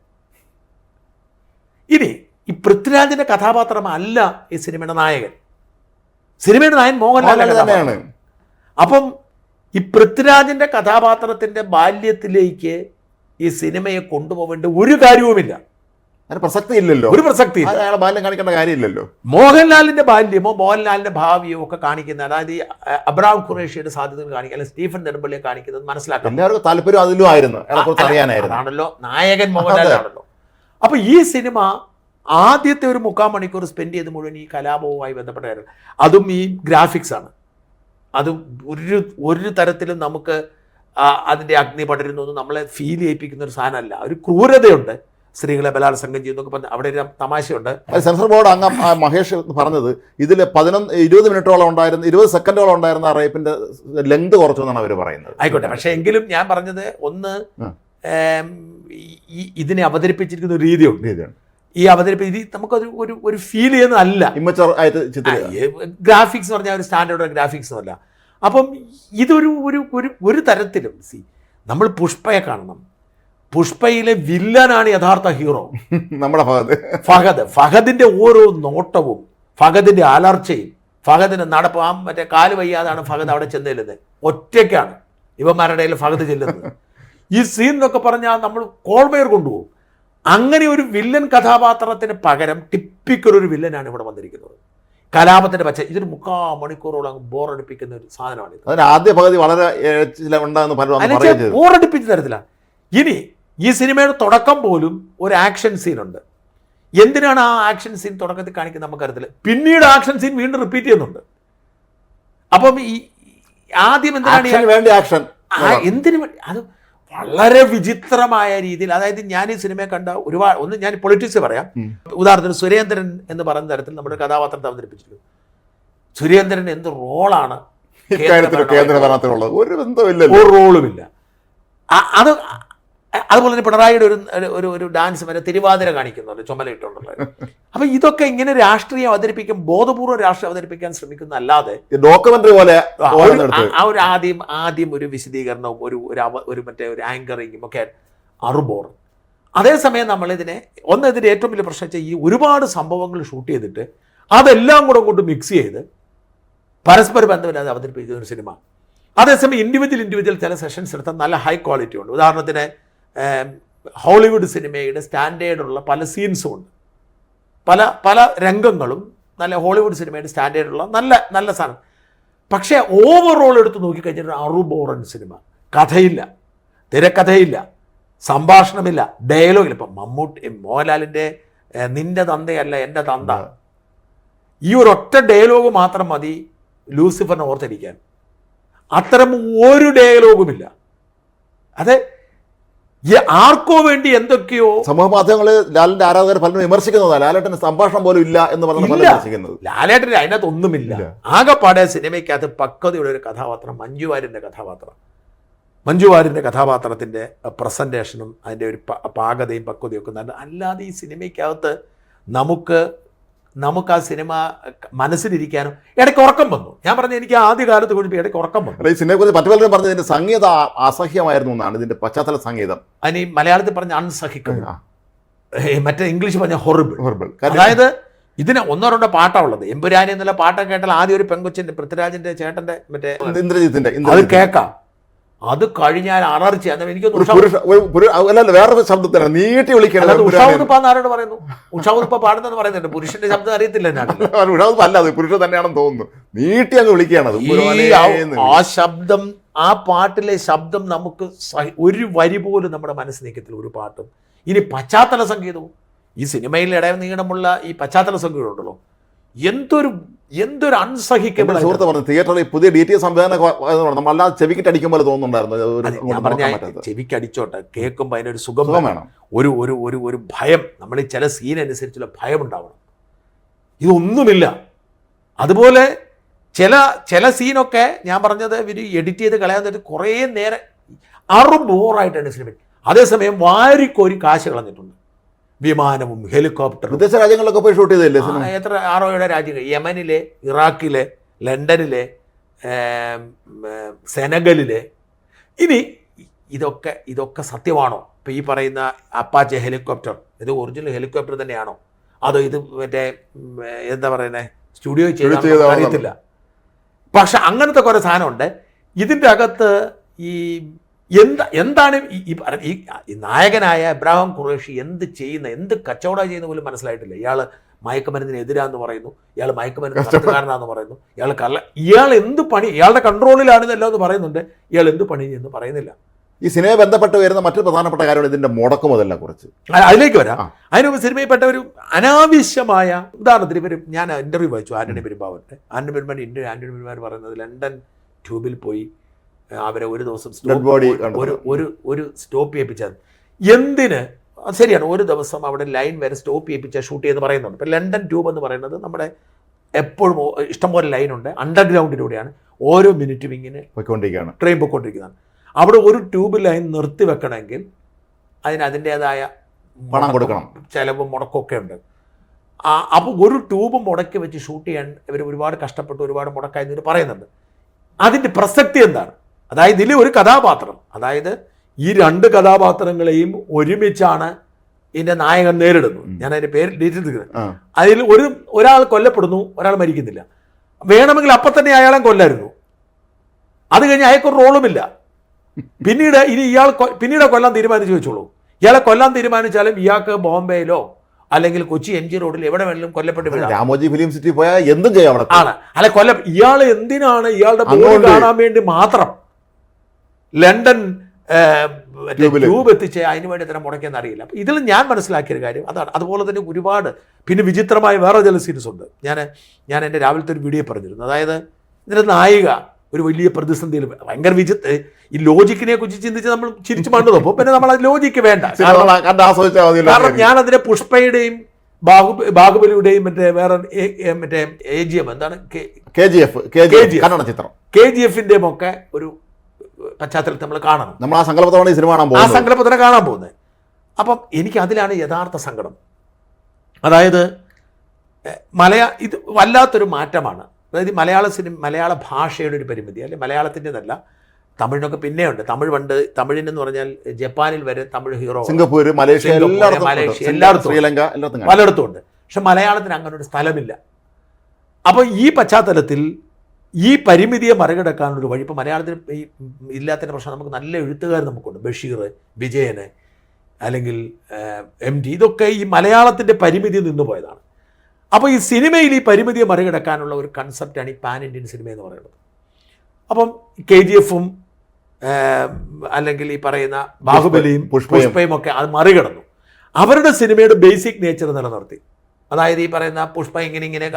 ഇനി ഈ പൃഥ്വിരാജിൻ്റെ കഥാപാത്രം അല്ല ഈ സിനിമയുടെ നായകൻ. സിനിമയുടെ നായകൻ മോഹൻലാൽ തന്നെയാണ്. അപ്പം ഈ പൃഥ്വിരാജിൻ്റെ കഥാപാത്രത്തിൻ്റെ ബാല്യത്തിലേക്ക് ഈ സിനിമയെ കൊണ്ടുപോകേണ്ട ഒരു കാര്യവുമില്ല. അതിന് പ്രസക്തി ഇല്ലല്ലോ. ഒരു പ്രസക്തി ബാല്യം കാണിക്കേണ്ട കാര്യമില്ലല്ലോ. മോഹൻലാലിന്റെ ബാല്യമോ മോഹൻലാലിന്റെ ഭാവിയോ ഒക്കെ കാണിക്കുന്ന, അതായത് ഈ അബ്രഹാം ഖുറേഷിയുടെ സാധ്യതകൾ കാണിക്കുക, അല്ലെങ്കിൽ സ്റ്റീഫൻ നെടുമ്പള്ളിയെ കാണിക്കുന്നത് മനസ്സിലാക്കാം. എല്ലാവർക്കും താല്പര്യം അതിലും ആയിരുന്നു, അതാണല്ലോ നായകൻ മോഹൻലാലാണല്ലോ. അപ്പൊ ഈ സിനിമ ആദ്യത്തെ ഒരു 3/4 മണിക്കൂർ സ്പെൻഡ് ചെയ്ത് മുഴുവൻ ഈ കലാപവുമായി ബന്ധപ്പെട്ട കാര്യം, അതും ഈ ഗ്രാഫിക്സ് ആണ്. അത് ഒരു തരത്തിലും നമുക്ക് അതിന്റെ അഗ്നി പടരുന്നു നമ്മളെ ഫീൽ ചെയ്യിപ്പിക്കുന്ന ഒരു സാധനമല്ല. ഒരു ക്രൂരതയുണ്ട്, സ്ത്രീകളെ ബലാത്സംഗം ചെയ്യുന്നൊക്കെ പറഞ്ഞ് അവിടെ ഒരു തമാശയുണ്ട്. സെൻസർ ബോർഡ് അംഗം മഹേഷ് പറഞ്ഞത് ഇതിൽ 20 മിനിറ്റോളം ഉണ്ടായിരുന്ന 20 സെക്കൻഡോളം ഉണ്ടായിരുന്ന റേപ്പിന്റെ ലെങ്ത് കുറച്ചു എന്നാണ് അവർ പറയുന്നത്. ആയിക്കോട്ടെ, പക്ഷെ എങ്കിലും ഞാൻ പറഞ്ഞത് ഒന്ന്, ഇതിനെ അവതരിപ്പിച്ചിരിക്കുന്ന ഒരു രീതിയുണ്ട്. ഈ രീതി നമുക്കൊരു ഒരു ഫീൽ ചെയ്യുന്നതല്ല. ഗ്രാഫിക്സ് എന്ന് പറഞ്ഞാൽ ഒരു സ്റ്റാൻഡേർഡ് ഗ്രാഫിക്സ് അല്ല. അപ്പം ഇതൊരു ഒരു തരത്തിലും നമ്മൾ പുഷ്പയെ കാണണം. പുഷ്പയിലെ വില്ലനാണ് യഥാർത്ഥ ഹീറോ, നമ്മുടെ ഫഹദിന്റെ ഓരോ നോട്ടവും, ഫഹദിന്റെ അലർച്ചയും, ഫഹദിന്റെ നടപ്പ്. മറ്റേ കാല് വയ്യാതാണ് ഫഹദ് അവിടെ ചെന്നിരുന്നത്, ഒറ്റയ്ക്കാണ് ഇവന്മാരുടെ ഫഹദ് ചെല്ലുന്നത്. ഈ സീൻ എന്നൊക്കെ പറഞ്ഞാൽ നമ്മൾ കോൾമേർ കൊണ്ടുപോകും. അങ്ങനെ ഒരു വില്ലൻ കഥാപാത്രത്തിന് പകരം ടിപ്പിക്കൽ ഒരു വില്ലനാണ് ഇവിടെ വന്നിരിക്കുന്നത്. കലാപത്തിന്റെ പച്ച ഇതൊരു 3/4 മണിക്കൂറോളം ബോറടിപ്പിക്കുന്ന ഒരു സാധനമാണ്. അതിന് ആദ്യ പകുതി വളരെ ബോറടിപ്പിച്ച തരത്തിലാണ്. ഇനി ഈ സിനിമയുടെ തുടക്കം പോലും ഒരു ആക്ഷൻ സീനുണ്ട്. എന്തിനാണ് ആ ആക്ഷൻ സീൻ തുടക്കത്തിൽ കാണിക്കുന്നത് നമുക്കറിയത്തില്ല. പിന്നീട് ആക്ഷൻ സീൻ വീണ്ടും റിപ്പീറ്റ് ചെയ്യുന്നുണ്ട്. അപ്പം ഈ ആദ്യം എന്തിനു വേണ്ടി അത് വളരെ വിചിത്രമായ രീതിയിൽ, അതായത് ഞാൻ ഈ സിനിമയെ കണ്ട ഒരുപാട്, ഒന്ന് ഞാൻ പൊളിറ്റിക്സ് പറയാം. ഉദാഹരണത്തിന് സുരേന്ദ്രൻ എന്ന് പറയുന്ന തരത്തിൽ നമ്മുടെ കഥാപാത്രത്തെ അവതരിപ്പിച്ചിട്ടുണ്ട്. സുരേന്ദ്രൻ എന്ത് റോളാണ്, ഒരു റോളുമില്ല. അത് അതുപോലെ തന്നെ പിണറായിയുടെ ഒരു ഡാൻസ് വരെ തിരുവാതിര കാണിക്കുന്നുണ്ട് ചുമലിട്ടുള്ളത്. അപ്പൊ ഇതൊക്കെ ഇങ്ങനെ രാഷ്ട്രീയം അവതരിപ്പിക്കാൻ, ബോധപൂർവ്വം രാഷ്ട്രീയം അവതരിപ്പിക്കാൻ ശ്രമിക്കുന്നതല്ലാതെ ഡോക്യുമെന്ററി പോലെ ആ ഒരു ആദ്യം ഒരു വിശദീകരണവും ഒരു മറ്റേ ഒരു ആങ്കറിങ്ങും ഒക്കെ അറുബോർ. അതേസമയം നമ്മളിതിനെ ഇതിന്റെ ഏറ്റവും വലിയ പ്രശ്നം വെച്ചാൽ ഈ ഒരുപാട് സംഭവങ്ങൾ ഷൂട്ട് ചെയ്തിട്ട് അതെല്ലാം കൂടെ കൊണ്ട് മിക്സ് ചെയ്ത് പരസ്പര ബന്ധമില്ലാതെ അവതരിപ്പിക്കുന്ന ഒരു സിനിമ. അതേസമയം ഇൻഡിവിജ്വൽ ചില സെഷൻസ് എടുത്താൽ നല്ല ഹൈ ക്വാളിറ്റി ഉണ്ട്. ഉദാഹരണത്തിന് ഹോളിവുഡ് സിനിമയുടെ സ്റ്റാൻഡേർഡുള്ള പല സീൻസും ഉണ്ട്, പല രംഗങ്ങളും നല്ല ഹോളിവുഡ് സിനിമയുടെ സ്റ്റാൻഡേർഡുള്ള നല്ല സാധനം. പക്ഷേ ഓവറോൾ എടുത്ത് നോക്കിക്കഴിഞ്ഞാൽ ഒരു അറുബോറൻ സിനിമ. കഥയില്ല, തിരക്കഥയില്ല, സംഭാഷണമില്ല, ഡയലോഗില്ല. ഇപ്പം മോഹൻലാലിൻ്റെ നിന്റെ തന്തയല്ല എൻ്റെ തന്ത, ഈ ഒരൊറ്റ ഡയലോഗ് മാത്രം മതി ലൂസിഫറിനെ ഓർത്തിരിക്കാൻ. അത്തരം ഒരു ഡയലോഗുമില്ല. അത് ആർക്കോ വേണ്ടി എന്തൊക്കെയോ സമൂഹ മാധ്യമങ്ങളിൽ ലാലിന്റെ ആരാധകർ പലരും വിമർശിക്കുന്നതാണ്. ലാലേട്ടന് സംഭാഷണം പോലും ഇല്ല എന്ന് പറഞ്ഞ വിമർശിക്കുന്നത്. ലാലേട്ടന് അതിനകത്തൊന്നുമില്ല. ആകെപ്പാടെ സിനിമയ്ക്കകത്ത് പക്വതയുള്ള ഒരു കഥാപാത്രം മഞ്ജു വാര്യരുടെ കഥാപാത്രം. മഞ്ജു വാര്യരുടെ കഥാപാത്രത്തിൻ്റെ പ്രസൻറ്റേഷനും അതിൻ്റെ ഒരു പാകതയും പക്വതയും ഒക്കെ നല്ല. അല്ലാതെ ഈ സിനിമയ്ക്കകത്ത് നമുക്ക് ആ സിനിമ മനസ്സിലിരിക്കാനും ഇടയ്ക്ക് ഉറക്കം വന്നു. ഞാൻ പറഞ്ഞു, എനിക്ക് ആദ്യ കാലത്ത് കുറിച്ച് ഇടയ്ക്ക് ഉറക്കം വന്നു. ഈ സിനിമയെക്കുറിച്ച് മറ്റു പലരും പറഞ്ഞത് ഇതിന്റെ സംഗീതം അസഹ്യമായിരുന്നു എന്നാണ്, ഇതിന്റെ പശ്ചാത്തല സംഗീതം. അതിന് മലയാളത്തിൽ പറഞ്ഞ അൺസഹിക്കുന്നു, മറ്റേ ഇംഗ്ലീഷ് പറഞ്ഞ ഹൊറിബിൾ. അതായത് ഇതിന് 1-2 പാട്ടാണ് ഉള്ളത്. എമ്പുരാനി എന്നുള്ള പാട്ടൊക്കെ കേട്ടാൽ ആദ്യം ഒരു പെങ്കൊച്ചിന്റെ പൃഥ്വിരാജിന്റെ ചേട്ടന്റെ മറ്റേ ഇന്ദ്രജിത്തിന്റെ അത് കേൾക്കാം. അത് കഴിഞ്ഞാൽ അലർച്ച. വേറൊരു ശബ്ദത്തിലാണ് നീട്ടി വിളിക്കുന്നത്. ആരോട് പറയുന്നു? ഉഷാവുപ്പ പാടുന്നെന്ന് പറയുന്നുണ്ട്. പുരുഷന്റെ ശബ്ദം അറിയത്തില്ല. അല്ല, അത് പുരുഷൻ തന്നെയാണെന്ന് തോന്നുന്നു. നീട്ടി അങ്ങ് വിളിക്കുകയാണ്. ആ ശബ്ദം, ആ പാട്ടിലെ ശബ്ദം നമുക്ക് ഒരു വരി പോലും നമ്മുടെ മനസ്സ് നീക്കത്തില്ല ഒരു പാട്ടും. ഇനി പശ്ചാത്തല സംഗീതവും, ഈ സിനിമയിൽ ഇടയിൽ നീളമുള്ള ഈ പശ്ചാത്തല സംഗീതം ഉണ്ടല്ലോ, എന്തൊരു അൺസഹിക്കബിൾ. സുഹൃത്ത് പറഞ്ഞു, തിയേറ്ററിൽ പുതിയ DTS സംവിധാനം നമ്മളല്ലാതെ ചെവിക്കിട്ട് അടിക്കും പോലെ തോന്നുന്നുണ്ടായിരുന്നു. ഞാൻ പറഞ്ഞ ചെവിക്കടിച്ചോട്ടെ, കേൾക്കുമ്പോൾ അതിനൊരു സുഖം വേണം, ഒരു ഭയം. നമ്മൾ ഈ ചില സീൻ അനുസരിച്ചുള്ള ഭയം ഉണ്ടാവണം. ഇതൊന്നുമില്ല. അതുപോലെ ചില സീനൊക്കെ ഞാൻ പറഞ്ഞത് ഇവർ എഡിറ്റ് ചെയ്ത് കളയാൻ കുറേ നേരം ബോറായിട്ടാണ് സിനിമ. അതേസമയം വാരിക്കോരി കാശ് കളഞ്ഞിട്ടുണ്ട്. വിമാനവും ഹെലികോപ്റ്ററും. വിദേശ രാജ്യങ്ങളിലൊക്കെ പോയി ഷൂട്ട് ചെയ്തല്ലേ? എത്ര 6-7 രാജ്യങ്ങൾ, യമനിലെ, ഇറാഖിലെ, ലണ്ടനിലെ, സെനഗലിലെ. ഇനി ഇതൊക്കെ സത്യമാണോ? ഇപ്പം ഈ പറയുന്ന അപ്പാച്ചെ ഹെലികോപ്റ്റർ ഇത് ഒറിജിനൽ ഹെലികോപ്റ്റർ തന്നെയാണോ? അതോ ഇത് മറ്റേ എന്താ പറയുന്നത് സ്റ്റുഡിയോ ചെയ്താൽ അറിയത്തില്ല. പക്ഷെ അങ്ങനത്തെ കുറേ സാധനമുണ്ട് ഇതിൻ്റെ അകത്ത്. എന്താണ് ഈ നായകനായ ഇബ്രാഹിം ഖുറേഷി എന്ത് കച്ചവടം ചെയ്യുന്ന പോലും മനസ്സിലായിട്ടില്ല. ഇയാൾ മയക്കുമരുന്നിന് എതിരാന്ന് പറയുന്നു, ഇയാൾ മയക്കുമരുന്ന് കടത്തുകാരനാന്ന് പറയുന്നു, ഇയാൾ എന്ത് പണി, ഇയാളുടെ കൺട്രോളിലാണിതെല്ലാം എന്ന് പറയുന്നുണ്ട്. ഇയാൾ എന്ത് പണി എന്ന് പറയുന്നില്ല. ഈ സിനിമയെ ബന്ധപ്പെട്ട് വരുന്ന മറ്റൊരു പ്രധാനപ്പെട്ട കാര്യമാണ് ഇതിന്റെ മുടക്കുമുതലെല്ലാം കുറിച്ച്. അതിലേക്ക് വരാം. അതിന് മുമ്പ് സിനിമയിൽപ്പെട്ട ഒരു അനാവശ്യമായ ഉദാഹരണത്തിന് ഞാൻ ഇന്റർവ്യൂ വായിച്ചു ആന്റണി പെരുമ്പാവൂരിന്റെ. ആന്റണി പെരുമ്പാവൂർ പറയുന്നത് ലണ്ടൻ ട്യൂബിൽ പോയി അവരെ ഒരു ദിവസം ഒരു സ്റ്റോപ്പ് ചെയ്യിപ്പിച്ചത്. എന്തിന്? ശരിയാണ്, ഒരു ദിവസം അവിടെ ലൈൻ വരെ സ്റ്റോപ്പ് ചെയ്യിപ്പിച്ച ഷൂട്ട് ചെയ്ത് പറയുന്നുണ്ട്. ഇപ്പം ലണ്ടൻ ട്യൂബ് എന്ന് പറയുന്നത് നമ്മുടെ എപ്പോഴും ഇഷ്ടംപോലെ ലൈനുണ്ട്, അണ്ടർഗ്രൗണ്ടിലൂടെയാണ് ഓരോ മിനിറ്റും ഇങ്ങനെ ട്രെയിൻ പോയിക്കൊണ്ടിരിക്കുന്നതാണ്. അവിടെ ഒരു ട്യൂബ് ലൈൻ നിർത്തി വെക്കണമെങ്കിൽ അതിൻ്റെതായ പണം കൊടുക്കണം, ചിലവ് മുടക്കമൊക്കെ ഉണ്ട്. അപ്പോൾ ഒരു ട്യൂബ് മുടക്കി വെച്ച് ഷൂട്ട് ചെയ്യാൻ ഇവർ ഒരുപാട് കഷ്ടപ്പെട്ട് ഒരുപാട് മുടക്കായെന്ന് പറയുന്നുണ്ട്. അതിൻ്റെ പ്രസക്തി എന്താണ്? അതായത് ഇതിൽ ഒരു കഥാപാത്രം, അതായത് ഈ 2 കഥാപാത്രങ്ങളെയും ഒരുമിച്ചാണ് ഇതിൻ്റെ നായകൻ നേരിടുന്നു. ഞാൻ അതിൻ്റെ പേര് ഡീറ്റെയിൽ. അതിൽ ഒരാൾ കൊല്ലപ്പെടുന്നു, ഒരാൾ മരിക്കുന്നില്ല. വേണമെങ്കിൽ അപ്പം തന്നെ അയാളെ കൊല്ലായിരുന്നു. അത് കഴിഞ്ഞ് അയാൾക്കൊരു റോളുമില്ല. പിന്നീട് കൊല്ലാൻ തീരുമാനിച്ചു വെച്ചോളൂ. ഇയാളെ കൊല്ലാൻ തീരുമാനിച്ചാലും ഇയാൾക്ക് ബോംബെയിലോ അല്ലെങ്കിൽ കൊച്ചി MG റോഡിൽ എവിടെ വേണമെങ്കിലും കൊല്ലപ്പെട്ട് വീഴാം. രാമോജി ഫിലിം സിറ്റി പോയാൽ എന്തും ചെയ്യാം ആണ്. അല്ല ഇയാൾ എന്തിനാണ് ഇയാളുടെ ബോഡി കാണാൻ വേണ്ടി മാത്രം ലണ്ടൻ ട്യൂബ് എത്തിച്ച് അതിന് വേണ്ടി തന്നെ മുടക്കിയെന്ന് അറിയില്ല. അപ്പം ഇതിൽ ഞാൻ മനസ്സിലാക്കിയൊരു കാര്യം അതാണ്. അതുപോലെ തന്നെ ഒരുപാട് പിന്നെ വിചിത്രമായ വേറെ ചില സീൻസ് ഉണ്ട്. ഞാൻ എൻ്റെ രാവിലത്തെ ഒരു വീഡിയോ പറഞ്ഞിരുന്നു. അതായത് ഇതിൻ്റെ നായിക ഒരു വലിയ പ്രതിസന്ധിയിൽ ഭയങ്കര ഈ ലോജിക്കിനെ കുറിച്ച് ചിന്തിച്ച് നമ്മൾ ചിരിച്ചു മണ്ടു. അപ്പോൾ പിന്നെ നമ്മൾ ലോജിക്ക് വേണ്ട. കാരണം ഞാൻ അതിനെ പുഷ്പയുടെയും ബാഹുബലിയുടെയും മറ്റേ AGM എന്താണ് KGF ഒക്കെ ഒരു പശ്ചാത്തലത്തിൽ നമ്മൾ കാണണം. നമ്മൾ ആ സങ്കല്പത്തോടെ ഈ സിനിമ കാണാൻ പോകുന്നത്. അപ്പം എനിക്ക് അതിലാണ് യഥാർത്ഥ സങ്കടം. അതായത് ഇത് വല്ലാത്തൊരു മാറ്റമാണ്. അതായത് മലയാള ഭാഷയുടെ ഒരു പരിമിതി, അല്ലെങ്കിൽ മലയാളത്തിൻ്റെതല്ല, തമിഴിനൊക്കെ പിന്നെയുണ്ട്. തമിഴിനെന്ന് പറഞ്ഞാൽ ജപ്പാനിൽ വരെ തമിഴ് ഹീറോ, സിംഗപ്പൂർ, മലേഷ്യ എല്ലായിടത്തും ശ്രീലങ്ക പലയിടത്തും ഉണ്ട്. പക്ഷെ മലയാളത്തിന് അങ്ങനെ ഒരു സ്ഥലമില്ല. അപ്പോൾ ഈ പശ്ചാത്തലത്തിൽ ഈ പരിമിതിയെ മറികടക്കാനുള്ളൊരു വഴി ഇപ്പോൾ മലയാളത്തിൽ ഈ ഇല്ലാത്തതിൻ്റെ പ്രശ്നം നമുക്ക് നല്ല എഴുത്തുകാർ നമുക്കുണ്ട്. ബഷീർ, വിജയന്, അല്ലെങ്കിൽ MT, ഇതൊക്കെ ഈ മലയാളത്തിൻ്റെ പരിമിതി നിന്ന് പോയതാണ്. അപ്പോൾ ഈ സിനിമയിൽ ഈ പരിമിതിയെ മറികടക്കാനുള്ള ഒരു കൺസെപ്റ്റാണ് ഈ പാൻ ഇന്ത്യൻ സിനിമ എന്ന് പറയുന്നത്. അപ്പം KGF-ഉം അല്ലെങ്കിൽ ഈ പറയുന്ന ബാഹുബലിയും പുഷ്പയും ഒക്കെ അത് മറികടന്നു. അവരുടെ സിനിമയുടെ ബേസിക് നേച്ചർ നിലനിർത്തി. അതായത് ഈ പറയുന്ന പുഷ്പ ഇങ്ങനെ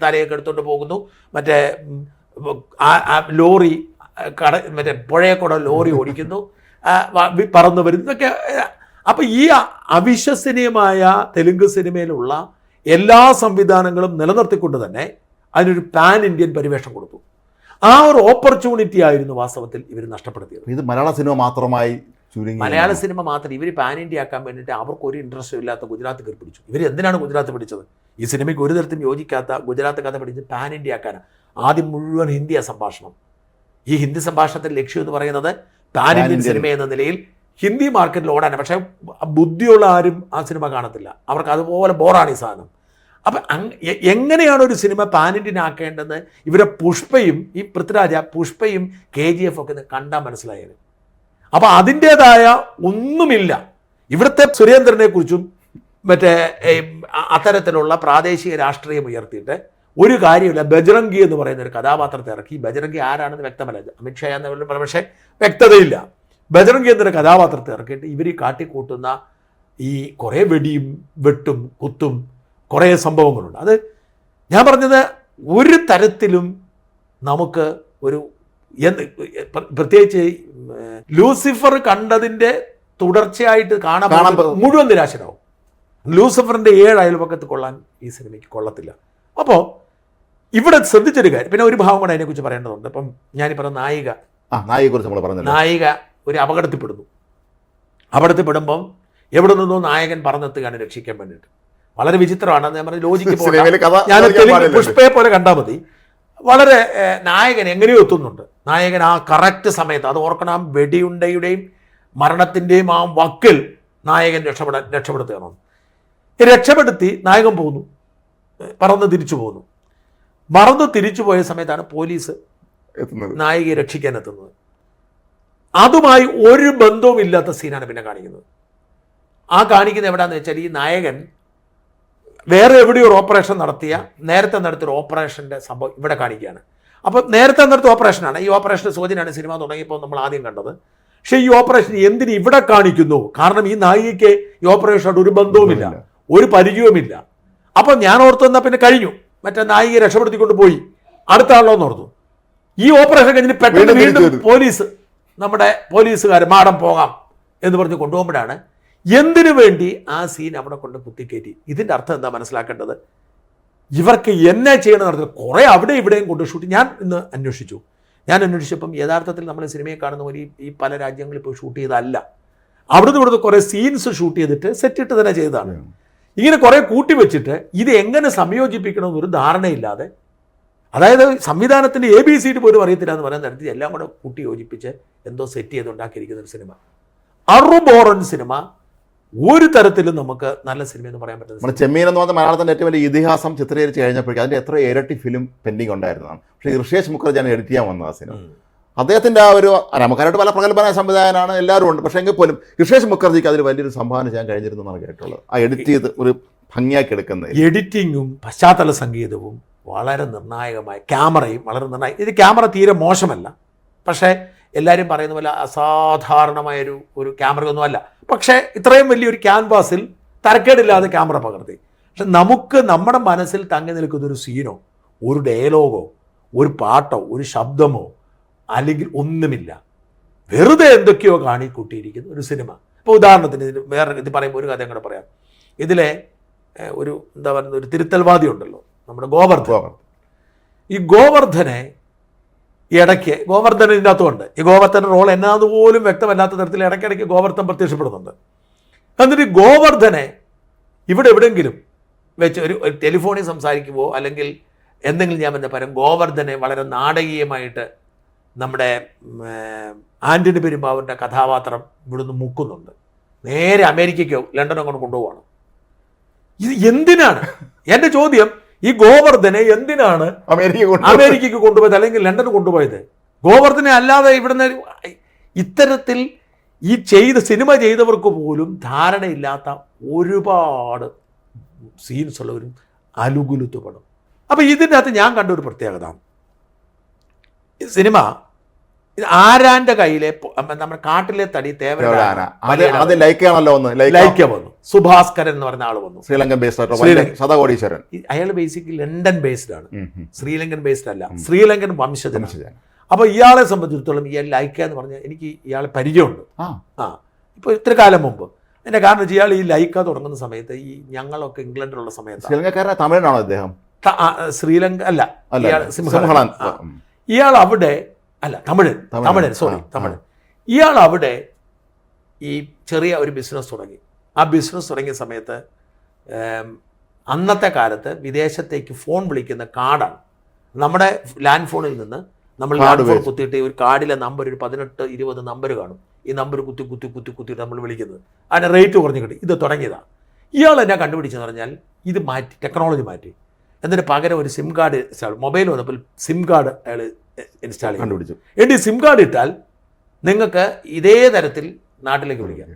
തലയൊക്കെ എടുത്തുകൊണ്ട് പോകുന്നു, മറ്റേ ലോറി മറ്റേ പുഴയെക്കൂടെ ലോറി ഓടിക്കുന്നു, പറന്നു വരുന്നു, ഇതൊക്കെ. അപ്പം ഈ അവിശ്വസനീയമായ തെലുങ്ക് സിനിമയിലുള്ള എല്ലാ സംവിധാനങ്ങളും നിലനിർത്തിക്കൊണ്ട് തന്നെ അതിനൊരു പാൻ ഇന്ത്യൻ പരിവേഷം കൊടുത്തു. ആ ഒരു ഓപ്പർച്യൂണിറ്റി ആയിരുന്നു വാസ്തവത്തിൽ ഇവർ നഷ്ടപ്പെടുത്തിയത്. ഇത് മലയാള സിനിമ മാത്രമായി ചുരുങ്ങി. മലയാള സിനിമ മാത്രം ഇവർ പാൻ ഇന്ത്യ ആക്കാൻ വേണ്ടിയിട്ട് അവർക്ക് ഒരു ഇൻട്രസ്റ്റും ഇല്ലാത്ത ഗുജറാത്ത് കയറി പിടിച്ചു. ഇവർ എന്തിനാണ് ഗുജറാത്ത് പിടിച്ചത്? ഈ സിനിമയ്ക്ക് ഒരു തരത്തിലും യോജിക്കാത്ത ഗുജറാത്ത് കഥ പിടിച്ച് പാൻ ഇന്ത്യ ആക്കാനാണ്. ആദ്യം മുഴുവൻ ഹിന്ദിയാ സംഭാഷണം. ഈ ഹിന്ദി സംഭാഷണത്തിൻ്റെ ലക്ഷ്യം എന്ന് പറയുന്നത് പാൻ ഇന്ത്യൻ സിനിമ എന്ന നിലയിൽ ഹിന്ദി മാർക്കറ്റിൽ ഓടാനാണ്. പക്ഷേ ബുദ്ധിയുള്ള ആരും ആ സിനിമ കാണത്തില്ല. അവർക്ക് അതുപോലെ ബോറാണ് ഈ സാധനം. അപ്പം എങ്ങനെയാണ് ഒരു സിനിമ പാൻ ഇന്ത്യൻ ആക്കേണ്ടതെന്ന് ഇവരെ പുഷ്പയും ഈ പൃഥ്വിരാജ പുഷ്പയും KGF ഒക്കെ കണ്ടാൽ മനസ്സിലായത്. അപ്പം അതിൻ്റേതായ ഒന്നുമില്ല. ഇവിടുത്തെ സുരേന്ദ്രനെ കുറിച്ചും മറ്റേ അത്തരത്തിലുള്ള പ്രാദേശിക രാഷ്ട്രീയം ഉയർത്തിയിട്ട് ഒരു കാര്യമില്ല. ബജ്രംഗി എന്ന് പറയുന്ന ഒരു കഥാപാത്രത്തെ ഇറക്കി. ബജ്രംഗി ആരാണെന്ന് വ്യക്തമല്ല. അമിത്ഷാ എന്ന പക്ഷേ വ്യക്തതയില്ല. ബജ്രംഗി എന്നൊരു കഥാപാത്രത്തെ ഇറക്കിയിട്ട് ഇവർ കാട്ടിക്കൂട്ടുന്ന ഈ കുറേ വെടിയും വെട്ടും കുത്തും കുറേ സംഭവങ്ങളുണ്ട്. അത് ഞാൻ പറഞ്ഞത് ഒരു തരത്തിലും നമുക്ക് ഒരു പ്രത്യേകിച്ച് ലൂസിഫർ കണ്ടതിൻ്റെ തുടർച്ചയായിട്ട് കാണാൻ മുഴുവൻ നിരാശരാകും. ലൂസിഫറിൻ്റെ 7 അയൽപക്കത്ത് കൊള്ളാൻ ഈ സിനിമയ്ക്ക് കൊള്ളത്തില്ല. അപ്പോൾ ഇവിടെ ശ്രദ്ധിച്ചൊരു കാര്യം, പിന്നെ ഒരു ഭാവം കൂടെ അതിനെക്കുറിച്ച് പറയേണ്ടതുണ്ട്. ഇപ്പം ഞാനീ പറഞ്ഞ നായികയെക്കുറിച്ച് നമ്മൾ പറഞ്ഞു. നായിക ഒരു അപകടത്തിൽപ്പെടുന്നു. അപകടത്തിൽപ്പെടുമ്പം എവിടെ നിന്നോ നായകൻ പറഞ്ഞെത്തുകയാണ് രക്ഷിക്കാൻ വേണ്ടിയിട്ട്. വളരെ വിചിത്രമാണ്. ഞാൻ പറഞ്ഞ ലോജിക്ക് ഞാൻ പുഷ്പയെ പോലെ കണ്ടാൽ മതി. വളരെ നായകൻ എങ്ങനെയോ എത്തുന്നുണ്ട്. നായകൻ ആ കറക്റ്റ് സമയത്ത്, അത് ഓർക്കണം, വെടിയുണ്ടയുടെയും മരണത്തിൻ്റെയും ആ വക്കിൽ നായകൻ രക്ഷപ്പെടുത്തുകയാണ്. രക്ഷപ്പെടുത്തി നായകൻ പോകുന്നു, പറന്ന് തിരിച്ചു പോകുന്നു. മറന്ന് തിരിച്ചു പോയ സമയത്താണ് പോലീസ് നായികയെ രക്ഷിക്കാൻ എത്തുന്നത്. അതുമായി ഒരു ബന്ധവും ഇല്ലാത്ത സീനാണ് പിന്നെ കാണിക്കുന്നത്. ആ കാണിക്കുന്നത് എവിടെയാണെന്ന് വെച്ചാൽ ഈ നായകൻ വേറെ എവിടെയോ ഒരു ഓപ്പറേഷൻ നേരത്തെ നടത്തിയൊരു ഓപ്പറേഷൻ്റെ സംഭവം ഇവിടെ കാണിക്കുകയാണ്. അപ്പോൾ നേരത്തെ നടത്തിയ ഓപ്പറേഷനാണ്. ഈ ഓപ്പറേഷൻ്റെ സൂചനയാണ് സിനിമ തുടങ്ങിയപ്പോൾ നമ്മൾ ആദ്യം കണ്ടത്. പക്ഷേ ഈ ഓപ്പറേഷൻ എന്തിന് ഇവിടെ കാണിക്കുന്നു? കാരണം ഈ നായികയ്ക്ക് ഈ ഓപ്പറേഷനോട് ഒരു ബന്ധവുമില്ല, ഒരു പരിചയവുമില്ല. അപ്പോൾ ഞാൻ ഓർത്തു തന്നാൽ പിന്നെ കഴിഞ്ഞു, മറ്റേ നായികയെ രക്ഷപ്പെടുത്തിക്കൊണ്ട് പോയി, അടുത്ത ആളോ എന്ന് ഓർത്തു. ഈ ഓപ്പറേഷൻ കഴിഞ്ഞിട്ട് പെട്ടെന്ന് വീണ്ടും നമ്മുടെ പോലീസുകാർ മാഡം പോകാം എന്ന് പറഞ്ഞ് കൊണ്ടുപോകുമ്പോഴാണ് എന്തിനു വേണ്ടി ആ സീൻ അവിടെ കൊണ്ട് കുത്തിക്കയറ്റി. ഇതിൻ്റെ അർത്ഥം എന്താ മനസ്സിലാക്കേണ്ടത്? ഇവർക്ക് എന്നെ ചെയ്യണമെന്ന് നടത്തില്ല. കുറേ അവിടെ ഇവിടെയും കൊണ്ട് ഷൂട്ട്. ഞാൻ ഇന്ന് അന്വേഷിച്ചപ്പം യഥാർത്ഥത്തിൽ നമ്മൾ സിനിമയെ കാണുന്ന പോലെ ഈ പല രാജ്യങ്ങളിൽ പോയി ഷൂട്ട് ചെയ്തതല്ല. ഇവിടുന്ന് കുറേ സീൻസ് ഷൂട്ട് ചെയ്തിട്ട് സെറ്റിട്ട് തന്നെ ചെയ്തതാണ്. ഇങ്ങനെ കുറേ കൂട്ടി വെച്ചിട്ട് ഇത് എങ്ങനെ സംയോജിപ്പിക്കണമെന്നൊരു ധാരണയില്ലാതെ, അതായത് സംവിധാനത്തിൻ്റെ ABCD പോലും അറിയത്തില്ല എന്ന് പറയുന്ന തരത്തിൽ എല്ലാം കൂടെ കൂട്ടി യോജിപ്പിച്ച് എന്തോ സെറ്റ് ചെയ്ത് ഉണ്ടാക്കിയിരിക്കുന്ന ഒരു സിനിമ. അറുബോറൻ സിനിമ ഒരു തരത്തിലും നമുക്ക് നല്ല സിനിമ എന്ന് പറയാൻ പറ്റുന്നത്. ചെമ്മീൻ എന്ന് പറഞ്ഞ മലയാളത്തിൻ്റെ ഏറ്റവും വലിയ ഇതിഹാസം ചിത്രീകരിച്ച് കഴിഞ്ഞപ്പോഴേക്കും അതിൻ്റെ എത്ര ഇരട്ടി ഫിലിം പെൻഡിങ് ഉണ്ടായിരുന്നതാണ്. പക്ഷേ ഋഷേഷ് മുഖർജിയാണ് എഡിറ്റ് ചെയ്യാൻ വന്നത് ആ സിനിമ. അദ്ദേഹത്തിൻ്റെ ആ ഒരു നമുക്കായിട്ട് പല പ്രഗത്ഭനായ സംവിധായകനാണ്, എല്ലാവരും ഉണ്ട്. പക്ഷേ എങ്കിൽ പോലും ഋഷേഷ് മുഖർജിക്ക് അതിൽ വലിയൊരു സംഭാവന ചെയ്യാൻ കഴിഞ്ഞിരുന്നതാണ് കേട്ടുള്ളത്. ആ എഡിറ്റ് ചെയ്ത് ഒരു ഭംഗിയാക്കി എടുക്കുന്നത്. എഡിറ്റിങ്ങും പശ്ചാത്തല സംഗീതവും വളരെ നിർണായകമായ, ക്യാമറയും വളരെ നിർണായകം. ഇത് ക്യാമറ തീരെ മോശമല്ല, പക്ഷേ എല്ലാവരും പറയുന്ന പോലെ അസാധാരണമായൊരു ക്യാമറയൊന്നുമല്ല. പക്ഷേ ഇത്രയും വലിയൊരു ക്യാൻവാസിൽ തരക്കേടില്ലാതെ ക്യാമറ പകർത്തി. പക്ഷെ നമുക്ക് നമ്മുടെ മനസ്സിൽ തങ്ങി നിൽക്കുന്നൊരു സീനോ ഒരു ഡയലോഗോ ഒരു പാട്ടോ ഒരു ശബ്ദമോ അല്ലെങ്കിൽ ഒന്നുമില്ല. വെറുതെ എന്തൊക്കെയോ കാണിക്കൂട്ടിയിരിക്കുന്ന ഒരു സിനിമ. ഇപ്പോൾ ഉദാഹരണത്തിന് ഇത് പറയുമ്പോൾ ഒരു കഥയും കൂടെ പറയാം. ഇതിലെ ഒരു എന്താ പറയുന്നത്, ഒരു തിരുത്തൽവാദി ഉണ്ടല്ലോ, നമ്മുടെ ഗോവർദ്ധൻ. ഈ ഗോവർദ്ധനെ ഇടയ്ക്ക് ഗോവർദ്ധൻ ഇതിൻ്റെ അകത്തുണ്ട്. ഈ ഗോവർദ്ധൻ്റെ റോൾ എന്നാന്ന് പോലും വ്യക്തമല്ലാത്ത തരത്തിൽ ഇടയ്ക്കിടയ്ക്ക് ഗോവർദ്ധൻ പ്രത്യക്ഷപ്പെടുന്നുണ്ട്. എന്നിട്ട് ഈ ഗോവർദ്ധനെ ഇവിടെ എവിടെയെങ്കിലും വെച്ച് ഒരു ടെലിഫോണിൽ സംസാരിക്കുമോ അല്ലെങ്കിൽ എന്തെങ്കിലും ഞാൻ എന്താ പറയാം, ഗോവർദ്ധനെ വളരെ നാടകീയമായിട്ട് നമ്മുടെ ആൻ്റണി പെരുമ്പാവൂരിൻ്റെ കഥാപാത്രം ഇവിടുന്ന് മുക്കുന്നുണ്ട്. നേരെ അമേരിക്കയ്ക്കോ ലണ്ടനോ കൊണ്ട് കൊണ്ടുപോവാണ്. ഇത് എന്തിനാണ്? എൻ്റെ ചോദ്യം, ഈ ഗോവർദ്ധനെ എന്തിനാണ് അമേരിക്ക അമേരിക്കയ്ക്ക് കൊണ്ടുപോയത് അല്ലെങ്കിൽ ലണ്ടന് കൊണ്ടുപോയത്? ഗോവർദ്ധനെ അല്ലാതെ ഇവിടുന്ന് ഇത്തരത്തിൽ ഈ സിനിമ ചെയ്തവർക്ക് പോലും ധാരണയില്ലാത്ത ഒരുപാട് സീൻസ് ഉള്ളവരും അലുകുലുത്ത് പടം. അപ്പോൾ ഇതിൻ്റെ അകത്ത് ഞാൻ കണ്ട ഒരു പ്രത്യേകത, ഈ സിനിമ ആരാന്റെ കയ്യിലെ നമ്മുടെ കാട്ടിലെ തടി ലൈക്ക വന്നു. സുഭാസ്കരൻ എന്ന് പറഞ്ഞ ആൾ വന്നു, ശ്രീലങ്കൻ ബേസ്ഡ്. അയാൾ ബേസിക്കലി ലണ്ടൻ ബേസ്ഡ് ആണ്, ശ്രീലങ്കൻ ബേസ്ഡ് അല്ല, ശ്രീലങ്കൻ വംശജനാണ്. അപ്പോൾ ഇയാളെ സംബന്ധിച്ചിടത്തോളം ഈ ലൈക്ക എന്ന് പറഞ്ഞാൽ എനിക്ക് ഇയാളെ പരിചയമുണ്ട്. ഇപ്പോൾ ഇത്ര കാലം മുമ്പ്. എൻ്റെ കാരണം വെച്ചാൽ ഇയാൾ ഈ ലൈക്ക തുടങ്ങുന്ന സമയത്ത് ഈ ഞങ്ങളൊക്കെ ഇംഗ്ലണ്ടിലുള്ള സമയത്ത് ശ്രീലങ്കക്കാരൻ തമിഴനാണോ അദ്ദേഹം? ശ്രീലങ്ക അല്ല, ഇയാൾ അവിടെ അല്ല, തമിഴൻ. ഇയാൾ അവിടെ ഈ ചെറിയ ഒരു ബിസിനസ് തുടങ്ങി. ആ ബിസിനസ് തുടങ്ങിയ സമയത്ത് അന്നത്തെ കാലത്ത് വിദേശത്തേക്ക് ഫോൺ വിളിക്കുന്ന കാർഡാണ്. നമ്മുടെ ലാൻഡ് ഫോണിൽ നിന്ന് നമ്മൾ ലാൻഡ് ഫോൺ കുത്തിയിട്ട് ഒരു കാർഡിലെ നമ്പർ ഒരു 18-20 നമ്പർ കാണും. ഈ നമ്പർ കുത്തിയിട്ട് നമ്മൾ വിളിക്കുന്നത്. അതിന് റേറ്റ് കുറഞ്ഞ് കിട്ടി. ഇത് തുടങ്ങിയതാണ്. ഇയാൾ എന്നെ കണ്ടുപിടിച്ചെന്ന് പറഞ്ഞാൽ ഇത് മാറ്റി, ടെക്നോളജി മാറ്റി. എന്നിട്ട് പകരം ഒരു സിം കാർഡ് മൊബൈൽ വന്നപ്പോൾ സിം കാർഡ് അയാൾ ഇൻസ്റ്റാൾ കണ്ടുപിടിച്ചു. എന്നിട്ട് സിം കാർഡ് ഇട്ടാൽ നിങ്ങൾക്ക് ഇതേ തരത്തിൽ നാട്ടിലേക്ക് വിളിക്കാം.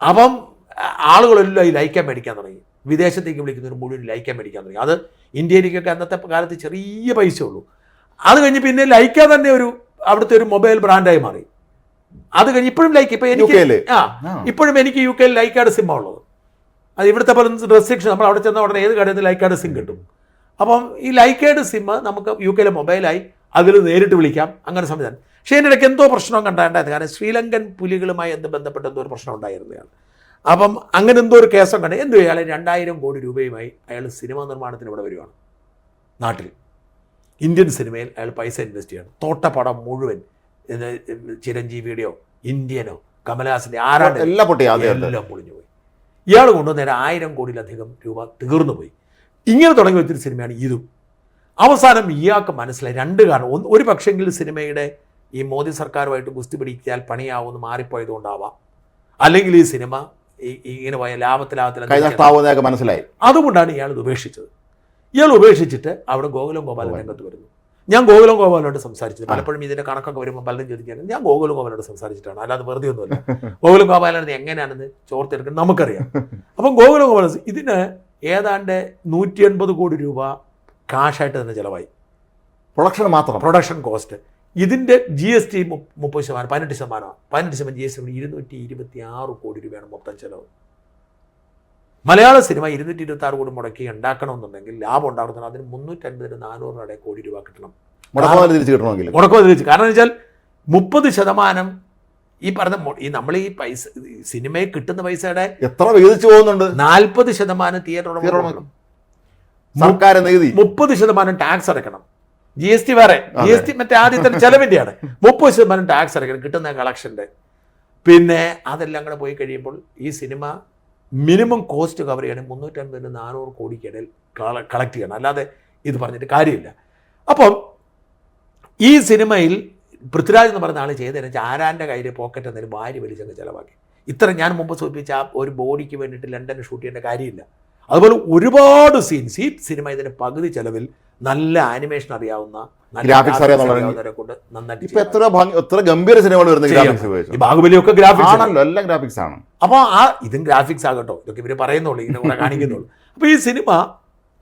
അപ്പം ആളുകളെല്ലാം ഈ ലൈക്കാൻ മേടിക്കാൻ തുടങ്ങി. വിദേശത്തേക്ക് വിളിക്കുന്നവർ മുഴുവൻ ലൈക്കാൻ മേടിക്കാൻ തുടങ്ങി. അത് ഇന്ത്യയിലേക്കൊക്കെ അന്നത്തെ കാലത്ത് ചെറിയ പൈസ ഉള്ളൂ. അത് കഴിഞ്ഞ് പിന്നെ ലൈക്ക തന്നെ അവിടുത്തെ ഒരു മൊബൈൽ ബ്രാൻഡായി മാറി. അത് കഴിഞ്ഞ് ഇപ്പോഴും ലൈക്ക്, ഇപ്പം എനിക്ക് ഇപ്പോഴും എനിക്ക് UK ലൈക്കയുടെ സിമ്മാണ് ഉള്ളത്. അത് ഇവിടുത്തെ പോലെ റെസ്ട്രിക്ഷൻ, നമ്മൾ അവിടെ ചെന്ന ഉടനെ ഏത് കടയിൽ നിന്ന് ലൈക്കയുടെ സിം കിട്ടും. അപ്പം ഈ ലൈക്കയുടെ സിം നമുക്ക് UK മൊബൈലായി അതിൽ നേരിട്ട് വിളിക്കാം, അങ്ങനെ സംവിധാനം. പക്ഷേ അതിൻ്റെ ഇടയ്ക്ക് എന്തോ പ്രശ്നം കണ്ടായിരുന്നു. കാരണം ശ്രീലങ്കൻ പുലികളുമായി ബന്ധപ്പെട്ട് എന്തോ ഒരു പ്രശ്നം ഉണ്ടായിരുന്നതാണ്. അപ്പം അങ്ങനെ എന്തോ ഒരു കേസം കണ്ട് എന്തോ അയാൾ 2000 കോടി രൂപയുമായി അയാൾ സിനിമാ നിർമ്മാണത്തിന് ഇവിടെ വരുവാണ്. നാട്ടിൽ ഇന്ത്യൻ സിനിമയിൽ അയാൾ പൈസ ഇൻവെസ്റ്റ് ചെയ്യണം. തോട്ടപ്പടം മുഴുവൻ ചിരഞ്ജീവിയുടെയോ ഇന്ത്യനോ കമലഹാസൻ്റെ ആരാണ്ട് എല്ലാം പൊളിഞ്ഞു പോയി. ഇയാൾ കൊണ്ടുവന്നേരം 1000 കോടിയിലധികം രൂപ തീർന്നു പോയി. ഇങ്ങനെ തുടങ്ങി വെച്ചൊരു സിനിമയാണ് ഇതും. അവസാനം ഇയാൾക്ക് മനസ്സിലായി 2 കാരണം. ഒരു പക്ഷെങ്കിൽ സിനിമയുടെ ഈ മോദി സർക്കാരുമായിട്ട് ഗുസ്തി പിടിച്ചാൽ പണിയാവുമെന്ന് മാറിപ്പോയതുകൊണ്ടാവാം, അല്ലെങ്കിൽ ഈ സിനിമ ഇങ്ങനെ പോയ ലാഭത്തിൽ മനസ്സിലായി. അതുകൊണ്ടാണ് ഇയാൾ ഇത് ഉപേക്ഷിച്ചത്. ഇയാൾ ഉപേക്ഷിച്ചിട്ട് അവിടെ ഗോകുലം ഗോപാലൻ രംഗത്ത് വരുന്നു. ഞാൻ ഗോകുലം ഗോപാലനോട് സംസാരിച്ചത് പലപ്പോഴും ഇതിൻ്റെ കണക്കൊക്കെ വരുമ്പോൾ പലരും ചോദിക്കാൻ ഞാൻ ഗോകുലം ഗോപാലനോട് സംസാരിച്ചിട്ടാണ്, അല്ലാതെ വെറുതെ ഒന്നുമല്ല. ഗോകുലം ഗോപാലൻ എങ്ങനെയാണെന്ന് ചോർത്തെടുക്കുന്നത് നമുക്കറിയാം. അപ്പം ഗോകുലം ഗോപാലൻ ഇതിന് ഏതാണ്ട് 180 കോടി രൂപ കാശായിട്ട് തന്നെ ചിലവായി. Production cost. ഇതിൻ്റെ GST 30%, 18% GST 226 കോടി രൂപയാണ് മൊത്തം ചിലവ്. മലയാള സിനിമ 226 കോടി മുടക്കി ഉണ്ടാക്കണമെന്നുണ്ടെങ്കിൽ ലാഭം ഉണ്ടാകുന്നത് അതിന് 350-400 കോടി രൂപ കിട്ടണം. മുടക്കുമതി തിരിച്ച്. കാരണം എന്ന് വെച്ചാൽ 30% ഈ പറഞ്ഞ നമ്മൾ ഈ പൈസ സിനിമയിൽ കിട്ടുന്ന പൈസയുടെ എത്ര വികസിച്ചു പോകുന്നുണ്ട്. 40% തിയേറ്റർ 30% ടാക്സ് അടയ്ക്കണം. GST വേറെ, GST മറ്റേ ആദ്യത്തെ ചെലവിൻ്റെയാണ്. 30% ടാക്സ് അടയ്ക്കണം കിട്ടുന്ന കളക്ഷൻ്റെ. പിന്നെ അതെല്ലാം കൂടെ പോയി കഴിയുമ്പോൾ ഈ സിനിമ മിനിമം കോസ്റ്റ് കവർ ചെയ്യണമെങ്കിൽ 350-400 കോടിക്കിടയിൽ കളക്ട് ചെയ്യണം, അല്ലാതെ ഇത് പറഞ്ഞിട്ട് കാര്യമില്ല. അപ്പം ഈ സിനിമയിൽ പൃഥ്വിരാജ് എന്ന് പറഞ്ഞ ആൾ ചെയ്തതെന്ന് ആരാൻ്റെ കയ്യിൽ പോക്കറ്റ് എന്നതിന് ഭാര്യ വലിച്ചങ്ങ് ചിലവാക്കി. ഇത്ര ഞാൻ മുമ്പ് സൂചിപ്പിച്ച ആ ഒരു ബോഡിക്ക് വേണ്ടിയിട്ട് ലണ്ടനിൽ ഷൂട്ട് ചെയ്യേണ്ട കാര്യമില്ല. അതുപോലെ ഒരുപാട് സീൻസ് ഈ സിനിമ ഇതിന് പകുതി ചെലവിൽ നല്ല ആനിമേഷൻ അറിയാവുന്ന ബാഹുബലിയൊക്കെ ഗ്രാഫിക്സ് ആണ്. അപ്പോൾ ഇതും ഗ്രാഫിക്സ് ആകട്ടോ, ഇതൊക്കെ ഇവർ പറയുന്നുള്ളൂ, ഇങ്ങനെ കൂടെ കാണിക്കുന്നുള്ളൂ. അപ്പോൾ ഈ സിനിമ